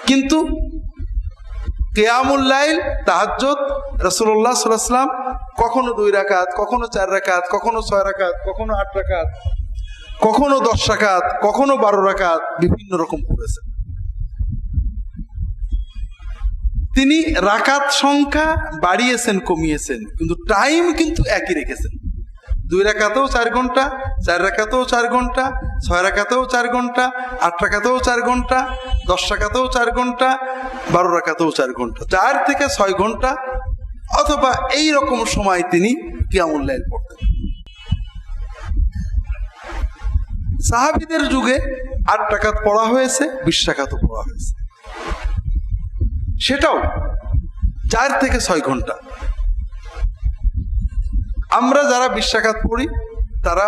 কিন্তু কিয়ামুল লাইল, তাহাজ্জুদ রাসূলুল্লাহ সাল্লাল্লাহু আলাইহি ওয়াসাল্লাম কখনো 2 রাকাত, কখনো 4 রাকাত, কখনো 6 রাকাত, কখনো 8 রাকাত, কখনো 10 রাকাত, কখনো 12 রাকাত, বিভিন্ন রকম পড়েছেন। তিনি রাকাত সংখ্যা বাড়িয়েছেন, কমিয়েছেন, কিন্তু টাইম কিন্তু একই রেখেছেন। 2 রাকাতেও 4 ঘন্টা, 4 রাকাতেও 4 ঘন্টা, 6 রাকাতেও 4 ঘন্টা, 8 রাকাতেও 4 ঘন্টা, 10 রাকাতেও 4 ঘন্টা, 12 রাকাতেও 4 ঘন্টা, 4 থেকে 6 ঘন্টা অথবা এই রকম সময় তিনি কিয়ামুল লাইল পড়তেন। সাহাবীদের যুগে 8 রাকাত পড়া হয়েছে, 20 রাকাতও পড়া হয়েছে, সেটাও 4 থেকে 6 ঘন্টা। আমরা যারা 20 রাকাত পড়ি তারা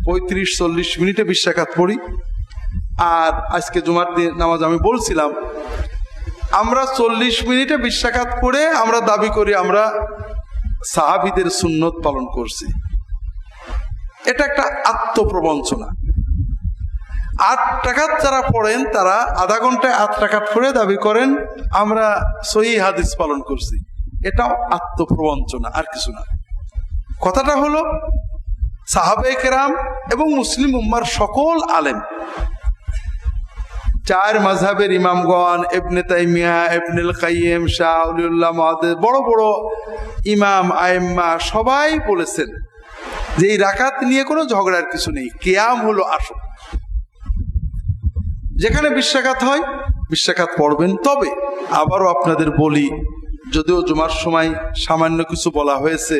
35-40 মিনিটে 20 রাকাত পড়ি। আর আজকে জুমার দিন নামাজ আমি বলছিলাম, আমরা 40 মিনিটে 20 রাকাত পড়ে আমরা দাবি করি আমরা সাহাবীদের সুন্নত পালন করছি। এটা একটা আত্মপ্রবঞ্চনা। 8 রাকাত যারা পড়েন তারা আধা ঘন্টায় 8 রাকাত পড়ে দাবি করেন আমরা সহিহ হাদিস পালন করছি। এটাও আত্মপ্রবঞ্চনা, আর কিছু না। কথাটা হলো সাহাবায়ে কেরাম এবং মুসলিম উম্মার সকল আলেম, 4 মাযহাবের ইমামগণ, ইবনে তাইমিয়া, ইবনুল কাইয়িম, শাহ ওলিউল্লাহ মুহাদ্দিস, বড় বড় ইমাম আইম্মা সবাই বলেছেন যে এই রাকাত নিয়ে কোনো ঝগড়ার কিছু নেই, কিয়াম হলো আসল। যেখানে 20 রাকাত হয় 20 রাকাত পড়বেন। তবে আবারও আপনাদের বলি, যদিও জুমার সময় সামান্য কিছু বলা হয়েছে,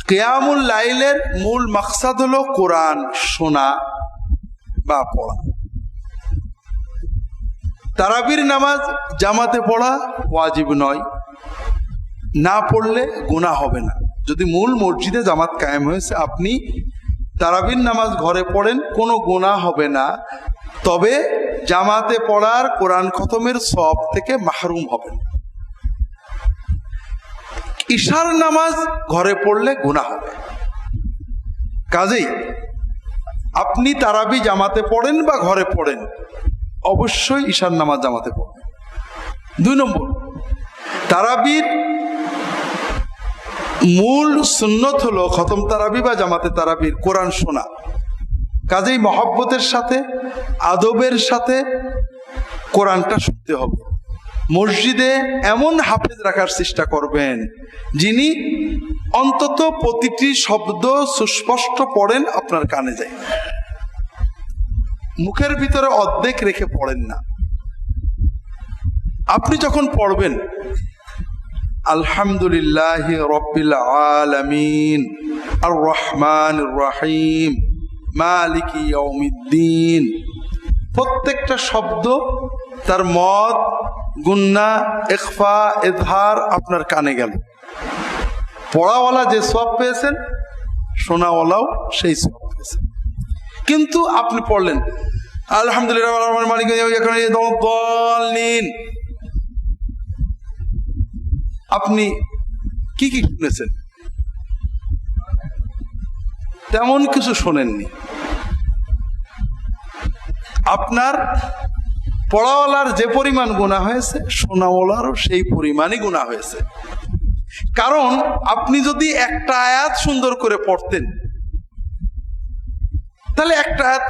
কিয়ামুল লাইলের মূল মাকসাদ হলো কোরআন শোনা বা পড়া। তারাবির নামাজ জামাতে পড়া ওয়াজিব নয়, না পড়লে গুনাহ হবে না। যদি মূল মসজিদে জামাত কায়েম হয়েছে, আপনি তারাবির নামাজ ঘরে পড়েন, কোনো গুনাহ হবে না। তবে জামাতে পড়ার কোরআন খতমের সওয়াব থেকে মাহরুম হবেন। ঈশার নামাজ ঘরে পড়লে গুনাহ হবে। কাজেই আপনি তারাবি জামাতে পড়েন বা ঘরে পড়েন, অবশ্যই ঈশার নামাজ জামাতে পড়বেন। 2 নম্বর, তারাবির মূল সুন্নত হলো খতম তারাবি বা জামাতে তারাবির কোরআন শোনা। কাজেই মহব্বতের সাথে আদবের সাথে কোরআনটা শুনতে হবে। মসজিদে এমন হাফেজ রাখার চেষ্টা করবেন যিনি অন্তত প্রতিটি শব্দ সুস্পষ্ট পড়েন, আপনার কানে যায়, মুখের ভিতরে অর্ধেক রেখে পড়েন না। আপনি যখন পড়বেন আলহামদুলিল্লাহ রব্বিল আলামিন আর রহমানির রহিম মালিকি ইয়াউমিদ্দিন, প্রত্যেকটা শব্দ তার মদ গুন্না ইখফা ইজহার আপনার কানে গেল। পড়াওয়ালা যে সওয়াব পেয়েছেন, শোনাওয়ালাও সেই সওয়াব পেয়েছেন। কিন্তু আপনি পড়লেন আলহামদুলিল্লাহ মালিক আপনি কি কি শুনেছেন? তেমন কিছু শোনেননি। আপনার পড়াওয়ালার যে পরিমাণ গুনাহ হয়েছে, শোনাওয়ালারও সেই পরিমাণই গুনাহ হয়েছে। কারণ আপনি যদি একটা আয়াত সুন্দর করে পড়তেন, তাহলে একটা আয়াত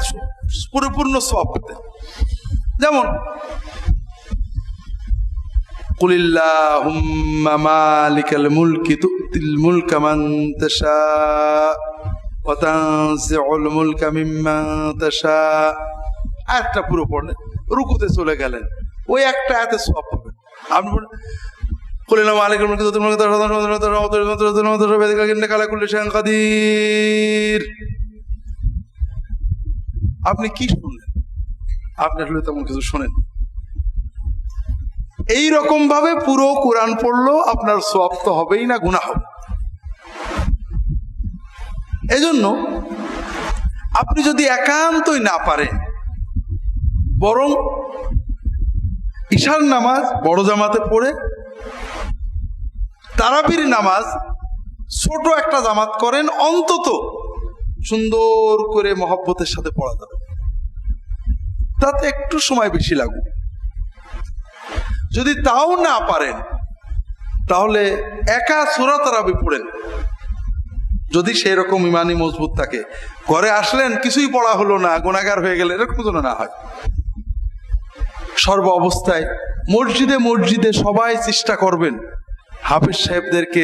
পরিপূর্ণ সওয়াব পেতেন। যেমন কুলিল্লাহুম্মা মালিকাল মুলকি তুতিল মুলকা মান তাশা ওয়া তানজিউল মুলকা মিম্মান তাশা, আয়াতটা পুরো পড়লেন, রুকুতে চলে গেলেন, ওই একটা আয়াতে সওয়াব পাবেন। আপনি কুলিল্লাহু মালিকাল মুলকি তুতিল মুলকা ইন্নাকা আলা কুল্লি শাইইন কাদির। আপনি কি শুনলেন? আপনি আসলে তেমন কিছু শোনেন। এইরকম ভাবে পুরো কোরআন পড়লো আপনার সওয়াব তো হবেই না, গুনাহ হবে। এজন্য আপনি যদি একান্তই না পারেন, বরং ইশার নামাজ বড় জামাতে পড়ে তারাবির নামাজ ছোট একটা জামাত করেন, অন্তত সুন্দর করে মহব্বতের সাথে পড়া যাবে, তাতে একটু সময় বেশি লাগবে। যদি তাও না পারেন, তাহলে একা সূরা তারাবি পড়েন, যদি সেই রকম ইমানি মজবুত থাকে। ঘরে আসলেন, কিছুই পড়া হলো না, গুনাহগার হয়ে গেলে, এরকম যেন না হয়। সর্ব অবস্থায় মসজিদে মসজিদে সবাই চেষ্টা করবেন হাফেজ সাহেবদেরকে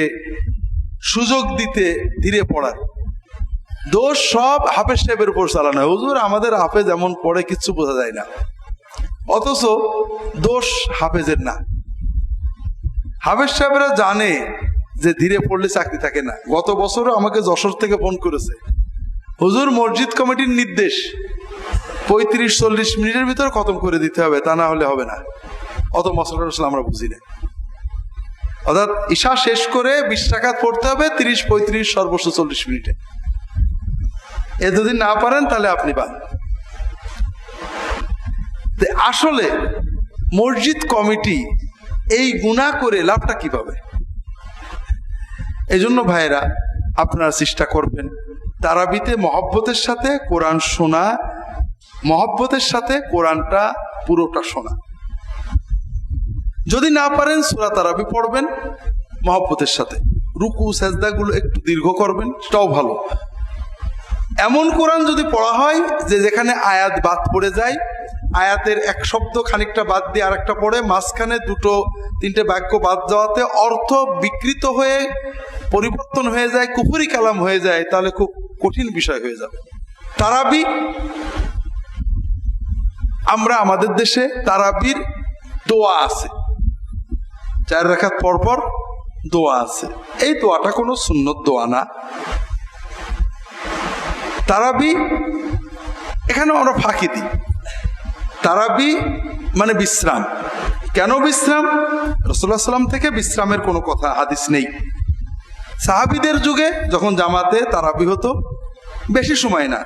সুযোগ দিতে ধীরে পড়ার। দোষ সব হাফেজ সাহেবের উপর চালানো, হুজুর আমাদের হাফেজ এমন পড়ে কিচ্ছু বোঝা যায় না, অথচ দোষ হাফেজের না। হাফেজ সাহেবরা জানে যে ধীরে পড়লে চাকরি থাকে না। গত বছরও আমাকে যশোর থেকে ফোন করেছে, হুজুর মসজিদ কমিটির নির্দেশ 35-40 মিনিটের ভিতর খতম করে দিতে হবে, তা না হলে হবে না। অত মশলা টসলা আমরা বুঝি না। অর্থাৎ ঈশা শেষ করে 20 রাকাত পড়তে হবে 30-35 সর্বোচ্চ 40 মিনিটে। এ যদি না পারেন তাহলে আপনি বাদ। আসলে মসজিদ কমিটি এই গুনাহ করে লাভটা কি পাবে? এই জন্য ভাইয়েরা, আপনারা চেষ্টা করবেন তারাবিতে মহব্বতের সাথে কোরআন শোনা, মহব্বতের সাথে কোরআনটা পুরোটা শোনা। যদি না পারেন সূরা তারাবি পড়বেন মহব্বতের সাথে, রুকু সাজদাগুলো একটু দীর্ঘ করবেন, সেটাও ভালো। এমন কোরআন যদি পড়া হয় যে যেখানে আয়াত বাদ পড়ে যায়, আয়াতের এক শব্দ খানিকটা বাদ দিয়ে আরেকটা পড়ে, মাঝখানে 2-3টে বাক্য বাদ যাওয়াতে অর্থ বিকৃত হয়ে পরিবর্তন হয়ে যায়, কুফরি কালাম হয়ে যায়, তাহলে খুব কঠিন বিষয় হয়ে যাবে। তারাবি, আমরা আমাদের দেশে তারাবির দোয়া আছে, 4 রাকাত পর পর দোয়া আছে। এই দোয়াটা কোনো সুন্নত দোয়া না। তারাবি এখানে আমরা ফাঁকি দিই। তারাবি মানে বিশ্রাম। কেন বিশ্রাম? রাসূলুল্লাহ সাল্লাল্লাহু আলাইহি ওয়াসাল্লাম থেকে বিশ্রামের কোনো কথা হাদিস নেই। সাহাবীদের যুগে যখন জামাতে তারাবি হতো, বেশি সময় না,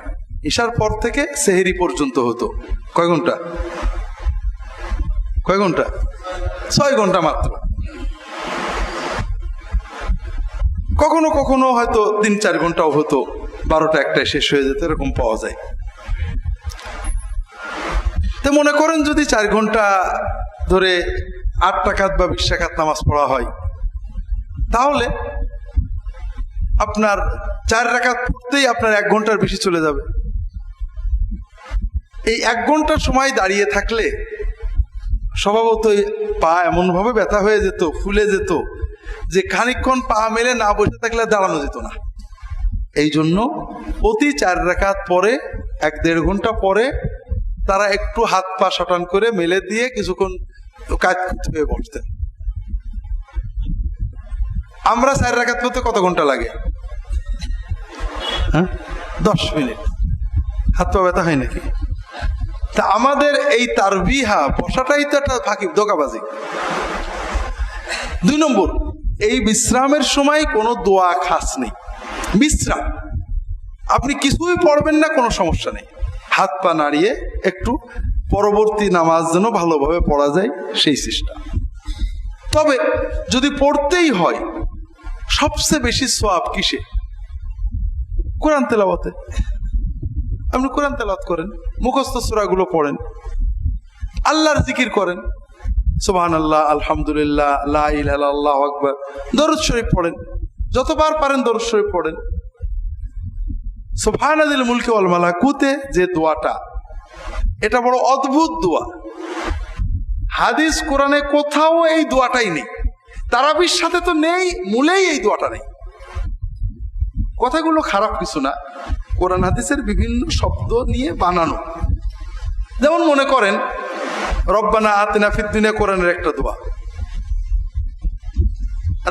ঈশার পর থেকে সেহরি পর্যন্ত হতো। কয় ঘন্টা? 6 ঘন্টা মাত্র। কখনো কখনো হয়তো 3-4 ঘন্টাও হতো, 12টা-1টায় শেষ হয়ে যেত, এরকম পাওয়া যায়। তো মনে করেন যদি 4 ঘন্টা ধরে 8 রাকাত বা 20 রাকাত নামাজ পড়া হয়, তাহলে আপনার 4 রাকাত পড়তেই আপনার 1 ঘন্টার বেশি চলে যাবে। এই 1 ঘন্টার সময় দাঁড়িয়ে থাকলে স্বভাবতই পা এমনভাবে ব্যথা হয়ে যেত, ফুলে যেত, যে খানিকক্ষণ পা মেলে না বসে থাকলে দাঁড়ানো যেত না। এই জন্য প্রতি 4 রাকাত পরে 1-1.5 ঘন্টা পরে তারা একটু হাত পা শটান করে মেলে দিয়ে কিছুক্ষণ কাজ হয়ে বসতেন। আমরা 4 রাকাত পড়তে কত ঘন্টা লাগে? 10 মিনিট। হাত পা ব্যথা হয় নাকি? তা আমাদের এই তারবিহা বসাটাই তো একটা ফাঁকি, ধোঁকাবাজি। 2 নম্বর, এই বিশ্রামের সময় কোনো দোয়া খাস নেই। বিশ্রাম, আপনি কিছুই পড়বেন না, কোনো সমস্যা নেই, হাত পা নাড়িয়ে একটু পরবর্তী নামাজ যেন ভালোভাবে পড়া যায় সেই চেষ্টা। তবে যদি পড়তেই হয়, সবচেয়ে বেশি সওয়াব কিসে? কোরআন তেলাওয়াতে। আপনি কোরআন তেলাওয়াত করেন, মুখস্থ সূরাগুলো পড়েন, আল্লাহর জিকির করেন, সুবহানাল্লাহ, আলহামদুলিল্লাহ, লা ইলাহা ইল্লাল্লাহ, আল্লাহু আকবার, দরুদ শরীফ পড়েন, যতবার পারেন দরুদ শরীফ পড়েন। সুবহানাল মুলকি ওয়াল মালাকুতে যে দোয়াটা, এটা বড় অদ্ভুত দোয়া। হাদিস কোরআনে কোথাও এই দোয়াটাই নেই, তারাবির সাথে তো নেই, মূলেই এই দোয়াটা নেই। কথাগুলো খারাপ কিছু না, কোরআন হাদিসের বিভিন্ন শব্দ নিয়ে বানানো। যেমন মনে করেন রব্বানা আতিনা ফিদ দুনিয়া, কোরআনের একটা দোয়া।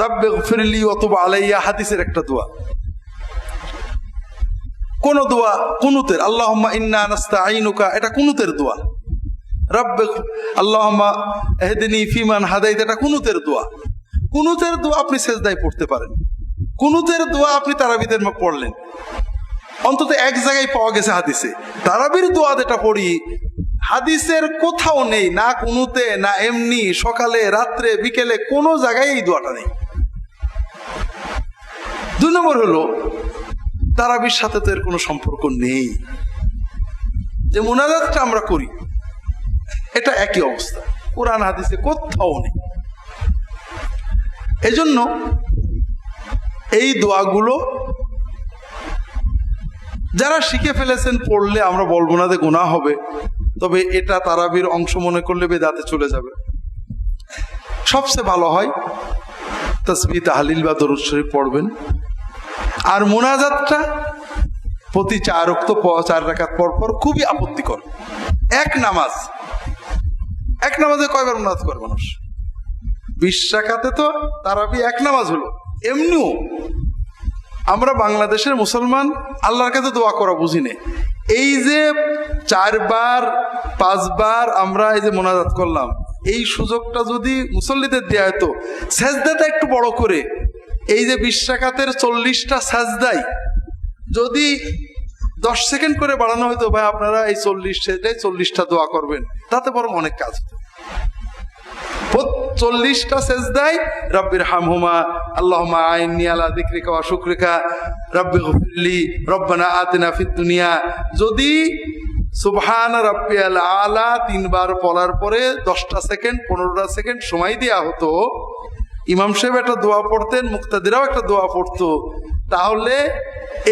রাব্বিগফিরলি ওয়া তুব আলাইয়া, হাদিসের একটা দোয়া। কোন দোয়া কুনুতের, আল্লাহুম্মা ইন্না নাস্তাঈনুকা, এটা কুনুতের দোয়া। আল্লাহুম্মা ইহদিনি ফিমান হাদাইত, এটা কুনুতের দোয়া। কুনুতের দোয়া আপনি সেজদায় পড়তে পারেন, কুনুতের দোয়া আপনি তারাবিদের পড়লেন, অন্তত এক জায়গায় পাওয়া গেছে হাদিসে। তারাবির দোয়া যেটা পড়ি, হাদিসের কোথাও নেই, না কুনুতে, না এমনি সকালে, রাত্রে, বিকেলে, কোনো জায়গায় এই দোয়াটা নেই। 2 নম্বর হলো, তারাবির সাথে তো এর কোনো সম্পর্ক নেই। যে মুনাজাতটা আমরা করি, এটা একই অবস্থা, কোরআন হাদিসে কোথাও নেই। এজন্য এই দোয়াগুলো যারা শিখে ফেলেছেন পড়লে আমরা বলবো না যে গুনাহ হবে, তবে এটা তারাবির অংশ মনে করলে বেদাতে চলে যাবে। সবচেয়ে ভালো হয় তাসবিহ, তাহলিল বা দরুদ শরীফ পড়বেন। আর মুনাজাতটা প্রতি 4 রাকাত পর পর খুবই আপত্তিকর। এক নামাজে কয়বার মুনাজাত করে মানুষ? 20 রাকাতে তো তারাবি এক নামাজ হলো। এমনিও আমরা বাংলাদেশের মুসলমান আল্লাহর কাছে দোয়া করা বুঝি না। এই যে 4 বার 5 বার আমরা এই যে মুনাজাত করলাম, এই সুযোগটা যদি মুসল্লিদের দেয়া হতো, সেজদাটা একটু বড় করে, এই যে 20 রাকাতের 40টা সেজদাই যদি 10 সেকেন্ড করে বাড়ানো হতো, ভাই আপনারা এই 40টা দোয়া করবেন, তাতে বরং অনেক কাজ হতো। 40টা সেজদায় রব্বির হামহুমা, আল্লাহুম্মা আইন্নি আলা যিকরিকা ওয়া শুকরিকা, রাব্বিগফিরলি, রব্বানা আতিনা ফিদ দুনিয়া, যদি সুবহান রাব্বিয়াল আলা 3 বার পড়ার পরে 10টা সেকেন্ড 15টা সেকেন্ড সময় দেয়া হতো, ইমাম সাহেব একটা দোয়া পড়তেন, মুক্তাদিরাও একটা দোয়া পড়তো, তাহলে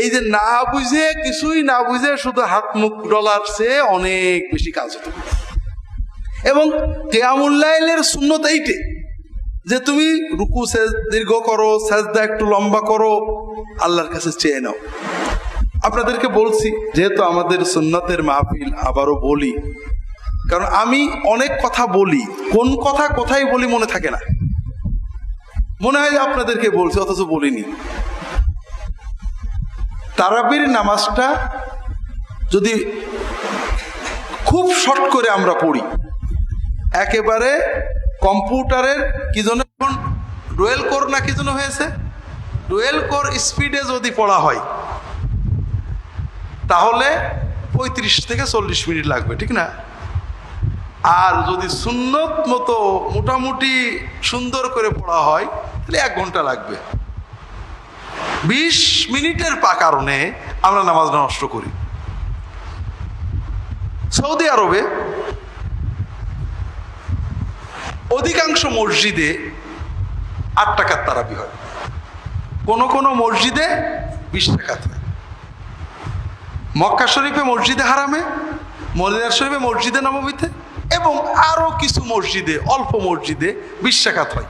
এই যে না বুঝে, কিছুই না বুঝে শুধু হাত মুখ ডলার চেয়ে অনেক বেশি কাজ হতো। এবং কিয়ামুল লাইলের সুন্নত এইটে যে তুমি রুকু দীর্ঘ করো, সাজদা একটু লম্বা করো, আল্লাহর কাছে চেয়ে নাও। আপনাদেরকে বলছি, যেহেতু আমাদের সুন্নতের মাহফিল, আবারও বলি, কারণ আমি অনেক কথা বলি, কোন কথা কোথায় বলি মনে থাকে না, মনে হয় যে আপনাদেরকে বলছি অথচ বলিনি। তারাবির নামাজটা যদি খুব শর্ট করে আমরা পড়ি, একেবারে কম্পিউটারের কি জন্য এখন ডুয়েল কোর না কি জন্য হয়েছে, ডুয়েল কোর স্পিডে যদি পড়া হয় তাহলে 35 থেকে 40 মিনিট লাগবে, ঠিক না? আর যদি সুন্নত মতো মোটামুটি সুন্দর করে পড়া হয় তাহলে 1 ঘন্টা লাগবে। 20 মিনিটের কারণে আমরা নামাজ নষ্ট করি। সৌদি আরবে অধিকাংশ মসজিদে 8 টাকার তারাবি হয়। কোন কোন মসজিদে 20 রাকাত হয়। মক্কা শরীফে মসজিদে হারামে, মদিনা শরীফে মসজিদে নববীতে এবং আরো কিছু মসজিদে, অল্প মসজিদে 20 রাকাত হয়।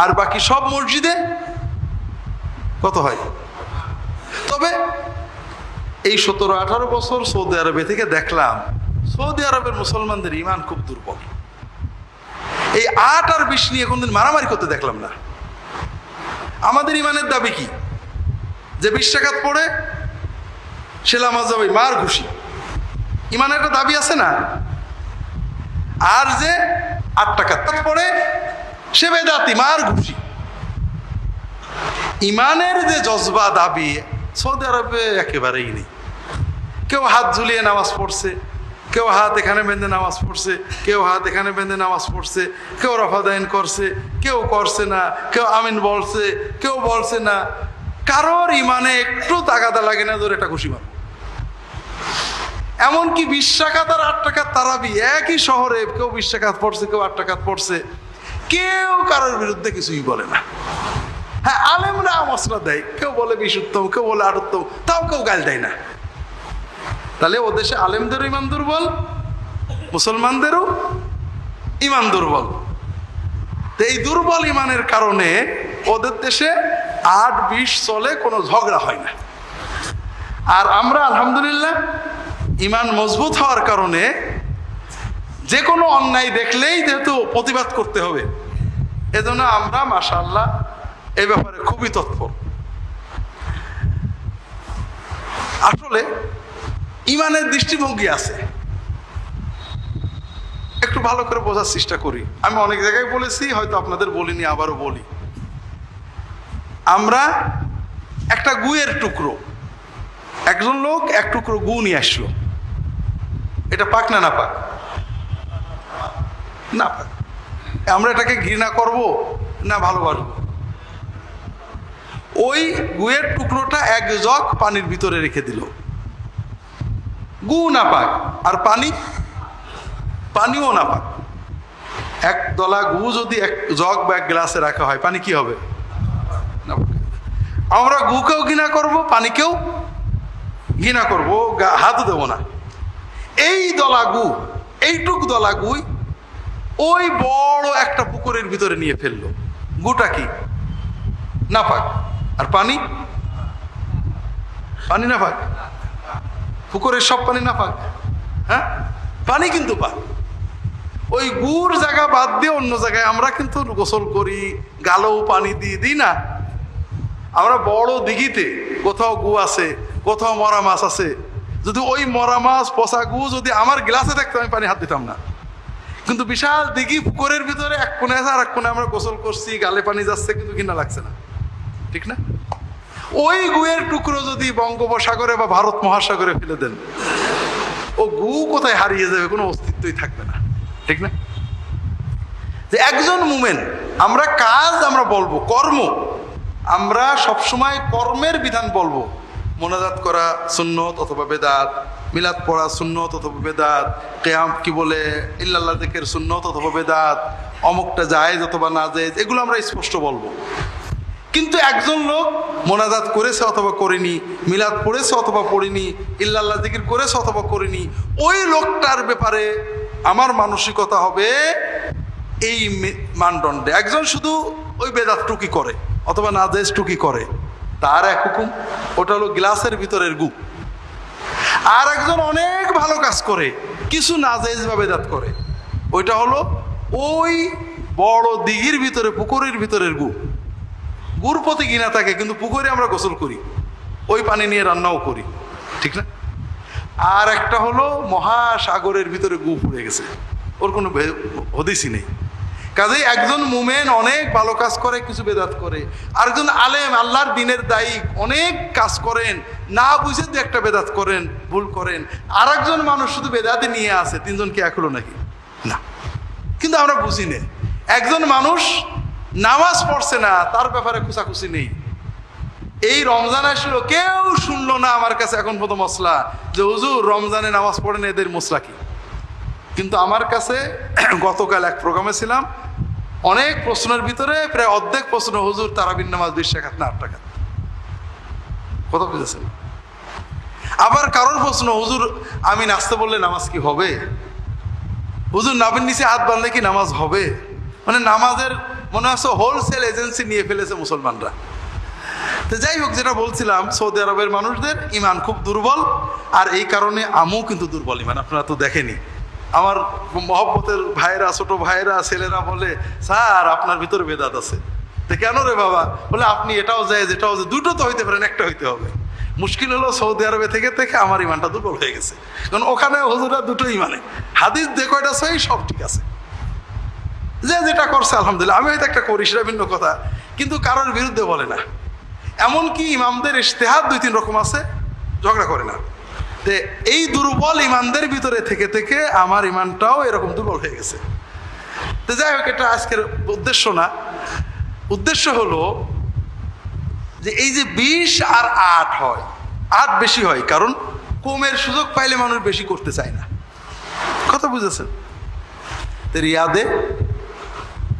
আর বাকি সব মসজিদে কত হয়? তবে এই 17-18 বছর সৌদি আরবে থেকে দেখলাম সৌদি আরবের মুসলমানদের ইমান খুব দুর্বল। এই 8 আর 20 নিয়ে কোনদিন মারামারি করতে দেখলাম না। আমাদের ইমানের দাবি কি? যে 20 রাকাত পড়ে সে নামাজ যাবে মার ঘুষি, ইমানের একটা দাবি আছে না? আর যে 8 রাকাত পড়ে সে বেদাতি, মার ঘুষি। ইমানের যে জজবা দাবি সৌদি আরবে একেবারেই নেই। কেউ হাত ঝুলিয়ে নামাজ পড়ছে, কেউ হাত এখানে বেঁধে নামাজ পড়ছে, কেউ হাত এখানে বেঁধে নামাজ পড়ছে, কেউ রফাদাইন করছে, কেউ করছে না, কেউ আমিন বলছে, কেউ বলছে না। কারোর ইমানে একটু তাগাদা লাগে না ধরে এটা খুশি মার। এমনকি 20 রাকাত আর 8 রাকাত তারাবি একই শহরে কেউ 20 রাকাত পড়ছে, কেউ 8 রাকাত পড়ছে, কেউ কারোর বিরুদ্ধে কিছুই বলে না। হ্যাঁ, আলেমরা মশলা দেয়, কেউ বলে 20 উত্তম, কেউ বলে 8 উত্তম, তাও কেউ গাল দেয় না। তাহলে ও দেশে আলেমদেরও ইমান দুর্বল, মুসলমানদেরও ইমান দুর্বল। তো এই দুর্বল ইমানের কারণে ওদের দেশে 8-20 চলে, কোনো ঝগড়া হয় না। আর আমরা আলহামদুলিল্লাহ ইমান মজবুত হওয়ার কারণে যে কোনো অন্যায় দেখলেই যেহেতু প্রতিবাদ করতে হবে, এজন্য আমরা মাশাআল্লাহ এই ব্যাপারে খুবই তৎপর। আসলে ইমানের দৃষ্টিভঙ্গি আছে, একটু ভালো করে বোঝার চেষ্টা করি। আমি অনেক জায়গায় বলেছি, হয়তো আপনাদের বলিনি, আবারও বলি। আমরা একটা গুয়ের টুকরো, একজন লোক এক টুকরো গু নিয়ে আসলো, এটা পাক না না পাক? না পাক। আমরা এটাকে ঘৃণা করব না ভালোবাসবো? ওই গুয়ের টুকরোটা 1 জগ পানির ভিতরে রেখে দিল, গু না পাক, আর পানিও না পাক। 1 দলা গু যদি 1 জগ বা 1 গ্লাসে রাখা হয়, পানি কি হবে? না। আমরা গুকেও ঘৃণা করব, পানিকেও ঘৃণা করব, হাতও দেব না। এই দলা গু, এইটুক দলা গুই ওই বড় একটা পুকুরের ভিতরে নিয়ে ফেললো, গুটা কি না পাক, আর পানি না পাক? পুকুরের সব পানি না পাক? হ্যাঁ, পানি কিন্তু পাক। ওই গুড় জায়গা বাদ দিয়ে অন্য জায়গায় আমরা কিন্তু গোসল করি, গালেও পানি দিই না? আমরা বড় দিঘিতে কোথাও গু আছে, কোথাও মরা মাছ আছে, যদি ওই মরা মাছ পচা গু যদি আমার গ্লাসে থাকতো আমি পানি হাত দিতাম না। কিন্তু বিশাল দিঘি, পুকুরের ভিতরে এক কোণে আছে আর এক কোণে আমরা গোসল করছি, গালে পানি যাচ্ছে, কিন্তু ঘৃণা লাগছে না, ঠিক না? ওই গুয়ের টুকরো যদি বঙ্গোপসাগরে বা ভারত মহাসাগরে ফেলে দেন, ও গু কোথায় হারিয়ে যাবে, কোনো অস্তিত্বই থাকবে না, ঠিক না? যে একজন মুমিন, আমরা কাজ আমরা বলবো, কর্ম আমরা সবসময় কর্মের বিধান বলবো। মোনাজাত করা সুন্নত অথবা বেদাত, মিলাদ পড়া সুন্নত অথবা বেদাত, কিয়াম কি বলে ইল্লাল্লাহ যিকির সুন্নত অথবা বেদাত, অমুকটা জায়েজ অথবা না জায়েজ, এগুলো আমরা স্পষ্ট বলবো। কিন্তু একজন লোক মোনাজাত করেছে অথবা করেনি, মিলাদ পড়েছে অথবা পড়েনি, ইল্লাল্লাহ যিকির করেছে অথবা করেনি, ওই লোকটার ব্যাপারে আমার মানসিকতা হবে এই মানদণ্ডে। একজন শুধু ওই বেদাত টুকি করে অথবা নাজায়েজ টুকি করে, তার এক হুকুম, ওটা হলো গ্লাসের ভিতরের গু। আর একজন অনেক ভালো কাজ করে, কিছু নাজায়েজ বা বেদাত করে, ওইটা হলো ওই বড় দিঘির ভিতরে, পুকুরের ভিতরের গু। গুর প্রতি ঘৃণা থাকে, কিন্তু পুকুরে আমরা গোসল করি, ওই পানি নিয়ে রান্নাও করি, ঠিক না? আর একটা হলো মহাসাগরের ভিতরে গু পড়ে গেছে, ওর কোনো হদিসই নেই। কাজেই একজন মুমিন অনেক ভালো কাজ করে, কিছু বেদাত করে। আরেকজন আলেম, আল্লাহর দ্বীনের দায়ী, অনেক কাজ করেন, না বুঝে দু একটা বেদাত করেন, ভুল করেন। আর একজন মানুষ শুধু বেদাতে নিয়ে আসে, 3 জন কি এক হলো নাকি? না, কিন্তু আমরা বুঝি না। একজন মানুষ নামাজ পড়ছে না, তার ব্যাপারে খুশাখুশি নেই। এই রমজান আসলো, কেউ শুনলো না আমার কাছে এখন পর্যন্ত মশলা যে হুজুর রমজানে নামাজ পড়েন, এদের মশলা কি। কিন্তু আমার কাছে গতকাল এক প্রোগ্রামে ছিলাম, অনেক প্রশ্নের ভিতরে প্রায় অর্ধেক প্রশ্ন হুজুর তারাবির নামাজ 20 রাকাত না 8 রাকাত। কথা বুঝেছেন? আবার কারোর প্রশ্ন, হুজুর আমি নাচতে বললে নামাজ কি হবে? হুজুর নাভির নিচে হাত বাঁধলে কি নামাজ হবে? মানে নামাজের মনে হচ্ছে হোলসেল এজেন্সি নিয়ে ফেলেছে মুসলমানরা। তো যাই হোক, যেটা বলছিলাম, সৌদি আরবের মানুষদের ইমান খুব দুর্বল, আর এই কারণে আমিও কিন্তু দুর্বল ইমান। আপনারা তো দেখেনি, আমার মহব্বতের ভাইয়েরা, ছোট ভাইয়েরা, ছেলেরা বলে, স্যার আপনার ভিতরে বেদাত আছে। তো কেন রে বাবা? বলে আপনি এটাও যায় যেটাও যায়, দুটো তো হইতে পারেন, একটা হইতে হবে। মুশকিল হলো সৌদি আরবে থেকে থেকে আমার ইমানটা দুর্বল হয়ে গেছে, কারণ ওখানে হুজুরা দুটো ইমানে, হাদিস যে কয়টা সহি সব ঠিক আছে, যে যেটা করছে আলহামদুলিল্লাহ। আমি হয়তো একটা করি, সেটা ভিন্ন কথা, কিন্তু কারোর বিরুদ্ধে বলে না। এমনকি ইমামদের ইজতিহাদ 2-3 রকম আছে, ঝগড়া করে না। তো এই দুর্বল ইমানদের ভিতরে থেকে থেকে আমার ইমানটাও এরকম দুর্বল হয়ে গেছে। তো যাই হোক, এটা আজকের উদ্দেশ্য না। উদ্দেশ্য হলো যে এই যে 20 আর 8 হয়, 8 বেশি হয়, কারণ কমের সুযোগ পাইলে মানুষ বেশি করতে চায় না। কথা বুঝেছেন? তো রিয়াদে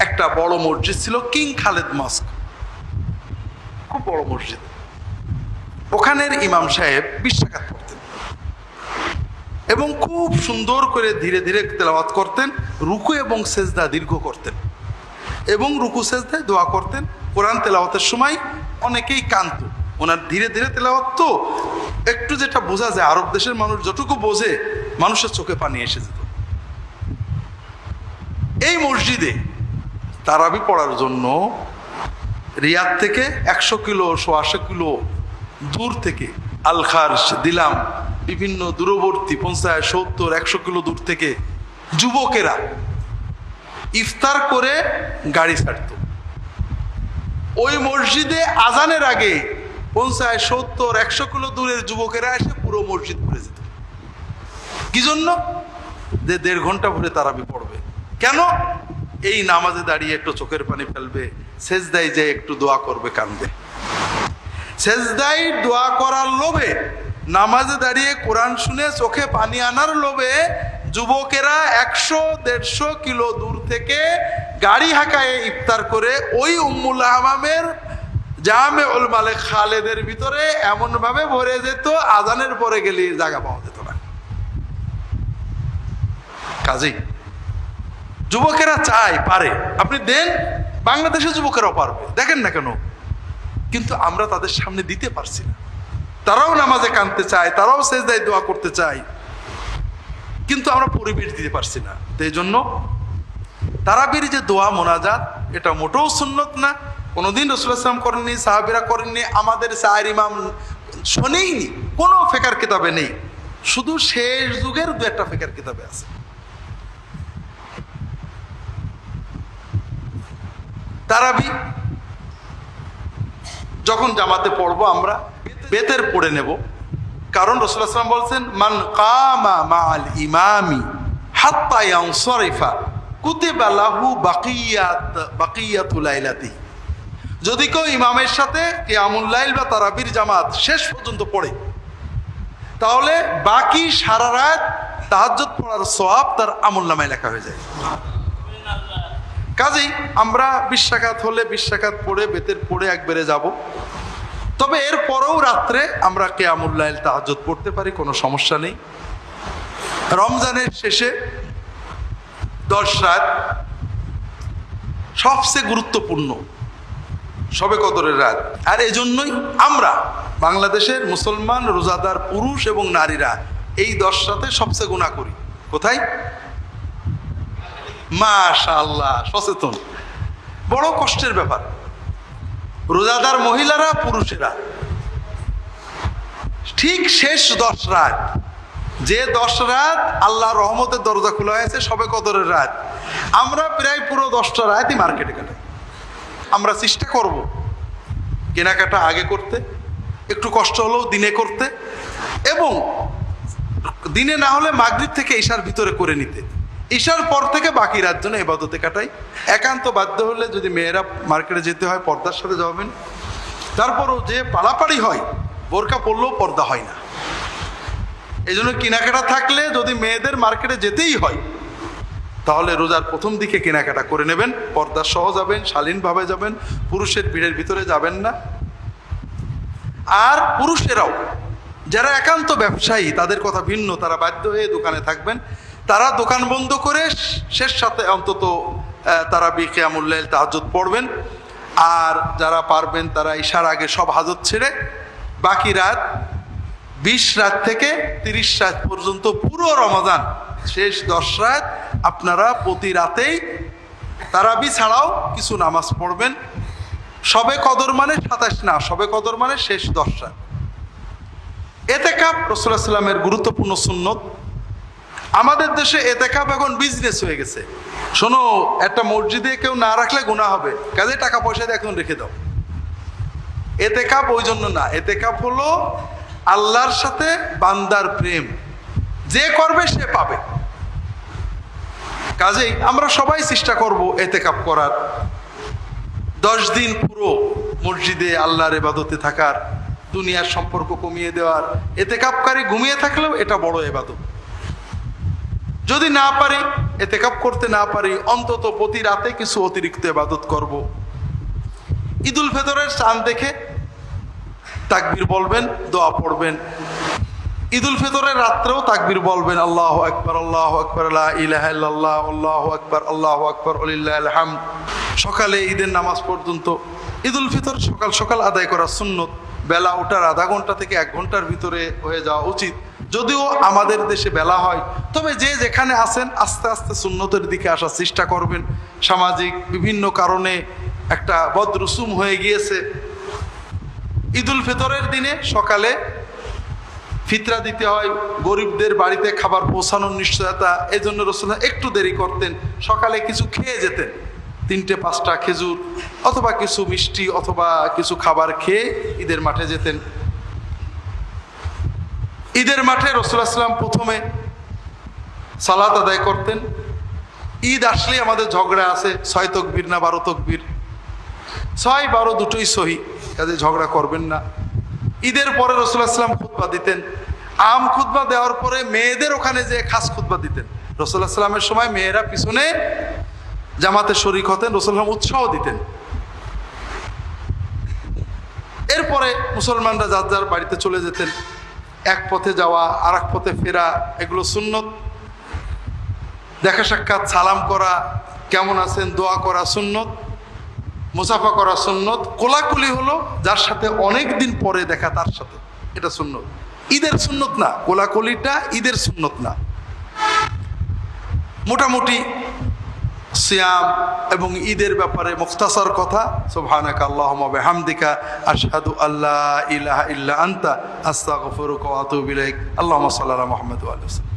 একটা বড় মসজিদ ছিল, কিং খালেদ মস্ক, খুব বড় মসজিদ। ওখানের ইমাম সাহেব 20 রাকাত পড়তেন এবং খুব সুন্দর করে ধীরে ধীরে তেলাওয়াত করতেন, রুকু এবং সেজদা দীর্ঘ করতেন, এবং রুকু সেজদায় দোয়া করতেন। কোরআন তেলাওয়াতের সময় অনেকেই কান্ত, ওনার ধীরে ধীরে তেলাওয়াত তো একটু যেটা বোঝা যায়, আরব দেশের মানুষ যতটুকু বোঝে, মানুষের চোখে পানি এসে যেত। এই মসজিদে তারাবি পড়ার জন্য রিয়াদ থেকে 100 কিলো 150 কিলো দূর থেকে, আল খারশ, দিলাম, বিভিন্ন দূরবর্তী 50, 70, 100 কিলো দূর থেকে যুবকেরা ইফতার করে গাড়ি ছাড়ত। ওই মসজিদে আজানের আগে 50, 70, 100 কিলো দূরের যুবকেরা এসে পুরো মসজিদ ঘুরে যেত। কি জন্য? যে 1.5 ঘন্টা ভরে তারাবি পড়বে। কেন? এই নামাজে দাঁড়িয়ে একটু চোখের পানি ফেলবে, সেজদায় যে একটু দোয়া করবে, কাঁদবে। সেজদায় দোয়া করার লোভে, নামাজে দাঁড়িয়ে কোরআন শুনে চোখে পানি আনার লোভে যুবকেরা 100-150 কিলো দূর থেকে গাড়ি হাঁকায় ইফতার করে ওই উম্মুল হামামের জামেউল মালিক খালেদের ভিতরে এমন ভাবে ভরে যেত, আজানের পরে গেলে জায়গা পাওয়া যেত না। কাজেই যুবকেরা চায়, পারে, আপনি দেন, বাংলাদেশের যুবকেরাও পারবে, দেখেন না কেন? কিন্তু আমরা তাদের সামনে দিতে পারছি না। তারাও নামাজে কাঁদতে চায়, তারাও সেজদায় দোয়া করতে চায়, কিন্তু আমরা পরিবেশ দিতে পারছি না। তো এই জন্য তারাবির যে দোয়া মোনাজাত, এটা মোটেও সুন্নত না, কোনোদিন রাসূলুল্লাহ সাল্লাল্লাহু আলাইহি ওয়াসাল্লাম করেননি, সাহাবীরা করেননি, আমাদের 4 ইমাম শোনেইনি, কোনো ফিকর কিতাবে নেই, শুধু শেষ যুগের 2-1টা ফিকর কিতাবে আছে। তারাবি যখন জামাতে পড়বো আমরা বেতের পড়ে নেব, কারণ রাসূলুল্লাহ সাল্লাল্লাহু আলাইহি ওয়াসাল্লাম বলছেন, মান কামা মাআল ইমামি হাত্তা ইয়ানসারিফা কুতিবা লাহু বাকিয়াতুল লাইলাতি। যদি কেউ ইমামের সাথে কিয়ামুল লাইল বা তারাবির জামাত শেষ পর্যন্ত পড়ে, তাহলে বাকি সারা রাত তাহাজ্জুদ পড়ার সওয়াব তার আমলনামায় লেখা হয়ে যায়। কাজেই আমরা 20 রাকাত হলে 20 রাকাত পড়ে বেতের পড়ে একবারে যাব। তবে এর পরেও রাত্রে আমরা কিয়ামুল লাইল তাহাজ্জুদ পড়তে পারি, কোনো সমস্যা নেই। রমজানের শেষে 10 রাত সবচেয়ে গুরুত্বপূর্ণ, শবে কদরের রাত। আর এজন্যই আমরা বাংলাদেশের মুসলমান রোজাদার পুরুষ এবং নারীরা এই 10 রাতে সবচেয়ে গুনাহ করি। কোথায়? মাশাআল্লাহ, সচেতন, বড় কষ্টের ব্যাপার। রোজাদার মহিলারা, পুরুষেরা ঠিক শেষ 10 রাত, যে 10 রাত আল্লাহর রহমতের দরজা খোলা হয়েছে, শবে কদরের রাত, আমরা প্রায় পুরো 10টা রাতই মার্কেটে কাটাই। আমরা চেষ্টা করব কেনাকাটা আগে করতে, একটু কষ্ট হলেও দিনে করতে, এবং দিনে না হলে মাগরিব থেকে ঈশার ভিতরে করে নিতে। ঈশার পর থেকে বাকি রাত জন্য ইবাদতে কাটাই। একান্ত বাধ্য হলে যদি মেয়েরা মার্কেটে যেতে হয়, পর্দার সাথে যাবেন। তারপরও যে পালাপাড়ি হয়, বোরকা পরলেও পর্দা হয় না। এই জন্য কেনাকাটা থাকলে যদি মেয়েদের মার্কেটে যেতেই হয়, তাহলে রোজার প্রথম দিকে কেনাকাটা করে নেবেন, পর্দা সহ যাবেন, শালীনভাবে যাবেন, পুরুষের ভিড়ের ভিতরে যাবেন না। আর পুরুষেরাও যারা একান্ত ব্যবসায়ী, তাদের কথা ভিন্ন, তারা বাধ্য হয়ে দোকানে থাকবেন, তারা দোকান বন্ধ করে শেষ সাথে অন্তত তারা কিয়ামুল লাইল তাহাজ্জুদ পড়বেন। আর যারা পারবেন তারা ইশার আগে সব হাজত ছেড়ে বাকি রাত 20 রাত থেকে 30 রাত পর্যন্ত পুরো রমাদান শেষ 10 রাত আপনারা প্রতি রাতেই তারাবি ছাড়াও কিছু নামাজ পড়বেন। শবে কদর মানে 27 না, শবে কদর মানে শেষ 10 রাত। এতেকাফ রাসূলুল্লাহ সাল্লাল্লাহু আলাইহি ওয়াসাল্লামের গুরুত্বপূর্ণ সুন্নত। আমাদের দেশে এতেকাফ এখন বিজনেস হয়ে গেছে। শোনো, একটা মসজিদে কেউ না রাখলে গুনাহ হবে, কাজে টাকা পয়সা দিয়ে এখন রেখে দাও। এতেকাফ ওই জন্য না, এতেকাফ হলো আল্লাহর সাথে বান্দার প্রেম, যে করবে সে পাবে। কাজেই আমরা সবাই চেষ্টা করব এতেকাফ করার, 10 দিন পুরো মসজিদে আল্লাহর ইবাদতে থাকার, দুনিয়ার সম্পর্ক কমিয়ে দেওয়ার। এতেকাফকারী ঘুমিয়ে থাকলেও এটা বড় ইবাদত। যদি না পারি, এতেকাফ করতে না পারি, অন্তত প্রতি রাতে কিছু অতিরিক্ত ইবাদত করব। ঈদুল ফিতরের চাঁদ দেখে তাকবীর বলবেন, দোয়া পড়বেন। ঈদুল ফিতরের রাত্রেও তাকবীর বলবেন, আল্লাহু আকবার, আল্লাহু আকবার, লা ইলাহা ইল্লাল্লাহ, আল্লাহু আকবার, আল্লাহু আকবার, ওয়ালিল্লাহিল হামদ। সকালে ঈদের নামাজ পর্যন্ত। ঈদুল ফিতর সকাল সকাল আদায় করা সুন্নত, বেলা ওঠার আধা ঘন্টা থেকে 1 ঘন্টার ভিতরে হয়ে যাওয়া উচিত। যদিও আমাদের দেশে বেলা হয়, তবে যে যেখানে আছেন আস্তে আস্তে সুন্নতের দিকে আসার চেষ্টা করবেন। সামাজিক বিভিন্ন কারণে একটা বদরুসুম হয়ে গিয়েছে। ঈদুল ফিতরের দিনে সকালে ফিতরা দিতে হয়, গরিবদের বাড়িতে খাবার পৌঁছানোর নিশ্চয়তা, এই জন্য রাসূলুল্লাহ একটু দেরি করতেন, সকালে কিছু খেয়ে যেতেন, 3-5টা খেজুর অথবা কিছু মিষ্টি অথবা কিছু খাবার খেয়ে ঈদের মাঠে যেতেন। ঈদের মাঠে রাসূলুল্লাহ সাল্লাল্লাহু আলাইহি ওয়াসাল্লাম প্রথমে সালাত আদায় করতেন। ঈদ আসলে আমাদের ঝগড়া আছে, 6 তাকবীর না 12 তাকবীর, 6-12 দুটোই সহি, কাজে ঝগড়া করবেন না। ঈদের পরে রাসূলুল্লাহ সাল্লাল্লাহু আলাইহি ওয়াসাল্লাম খুতবা দিতেন। আম খুতবা দেওয়ার পরে মেয়েদের ওখানে যে খাস খুতবা দিতেন। রাসূলুল্লাহ সাল্লাল্লাহু আলাইহি ওয়াসাল্লামের সময় মেয়েরা পিছনে জামাতে শরীক হতেন, রাসূলুল্লাহ উৎসাহ দিতেন। এরপরে মুসলমানরা যার যার বাড়িতে চলে যেতেন। এক পথে যাওয়া, আর এক পথে ফেরা, এগুলো সুন্নত। দেখা সাক্ষাৎ, সালাম করা, কেমন আছেন, দোয়া করা সুন্নত, মুসাফা করা সুন্নত। কোলাকুলি হলো যার সাথে অনেক দিন পরে দেখা তার সাথে, এটা সুন্নত, ঈদের সুন্নত না। কোলাকুলিটা ঈদের সুন্নত না। মোটামুটি সিয়াম এবং ঈদের ব্যাপারে মুখতাসার কথা। সুবহানাকা আল্লাহুম্মা বিহামদিকা আশহাদু আল্লা ইলাহা ইল্লা আনতা আস্তাগফিরুকা ওয়া আতুবু ইলাইক। আল্লাহুম্মা সাল্লি আলা মুহাম্মাদ ওয়া আলিহি ওয়া সাল্লাম।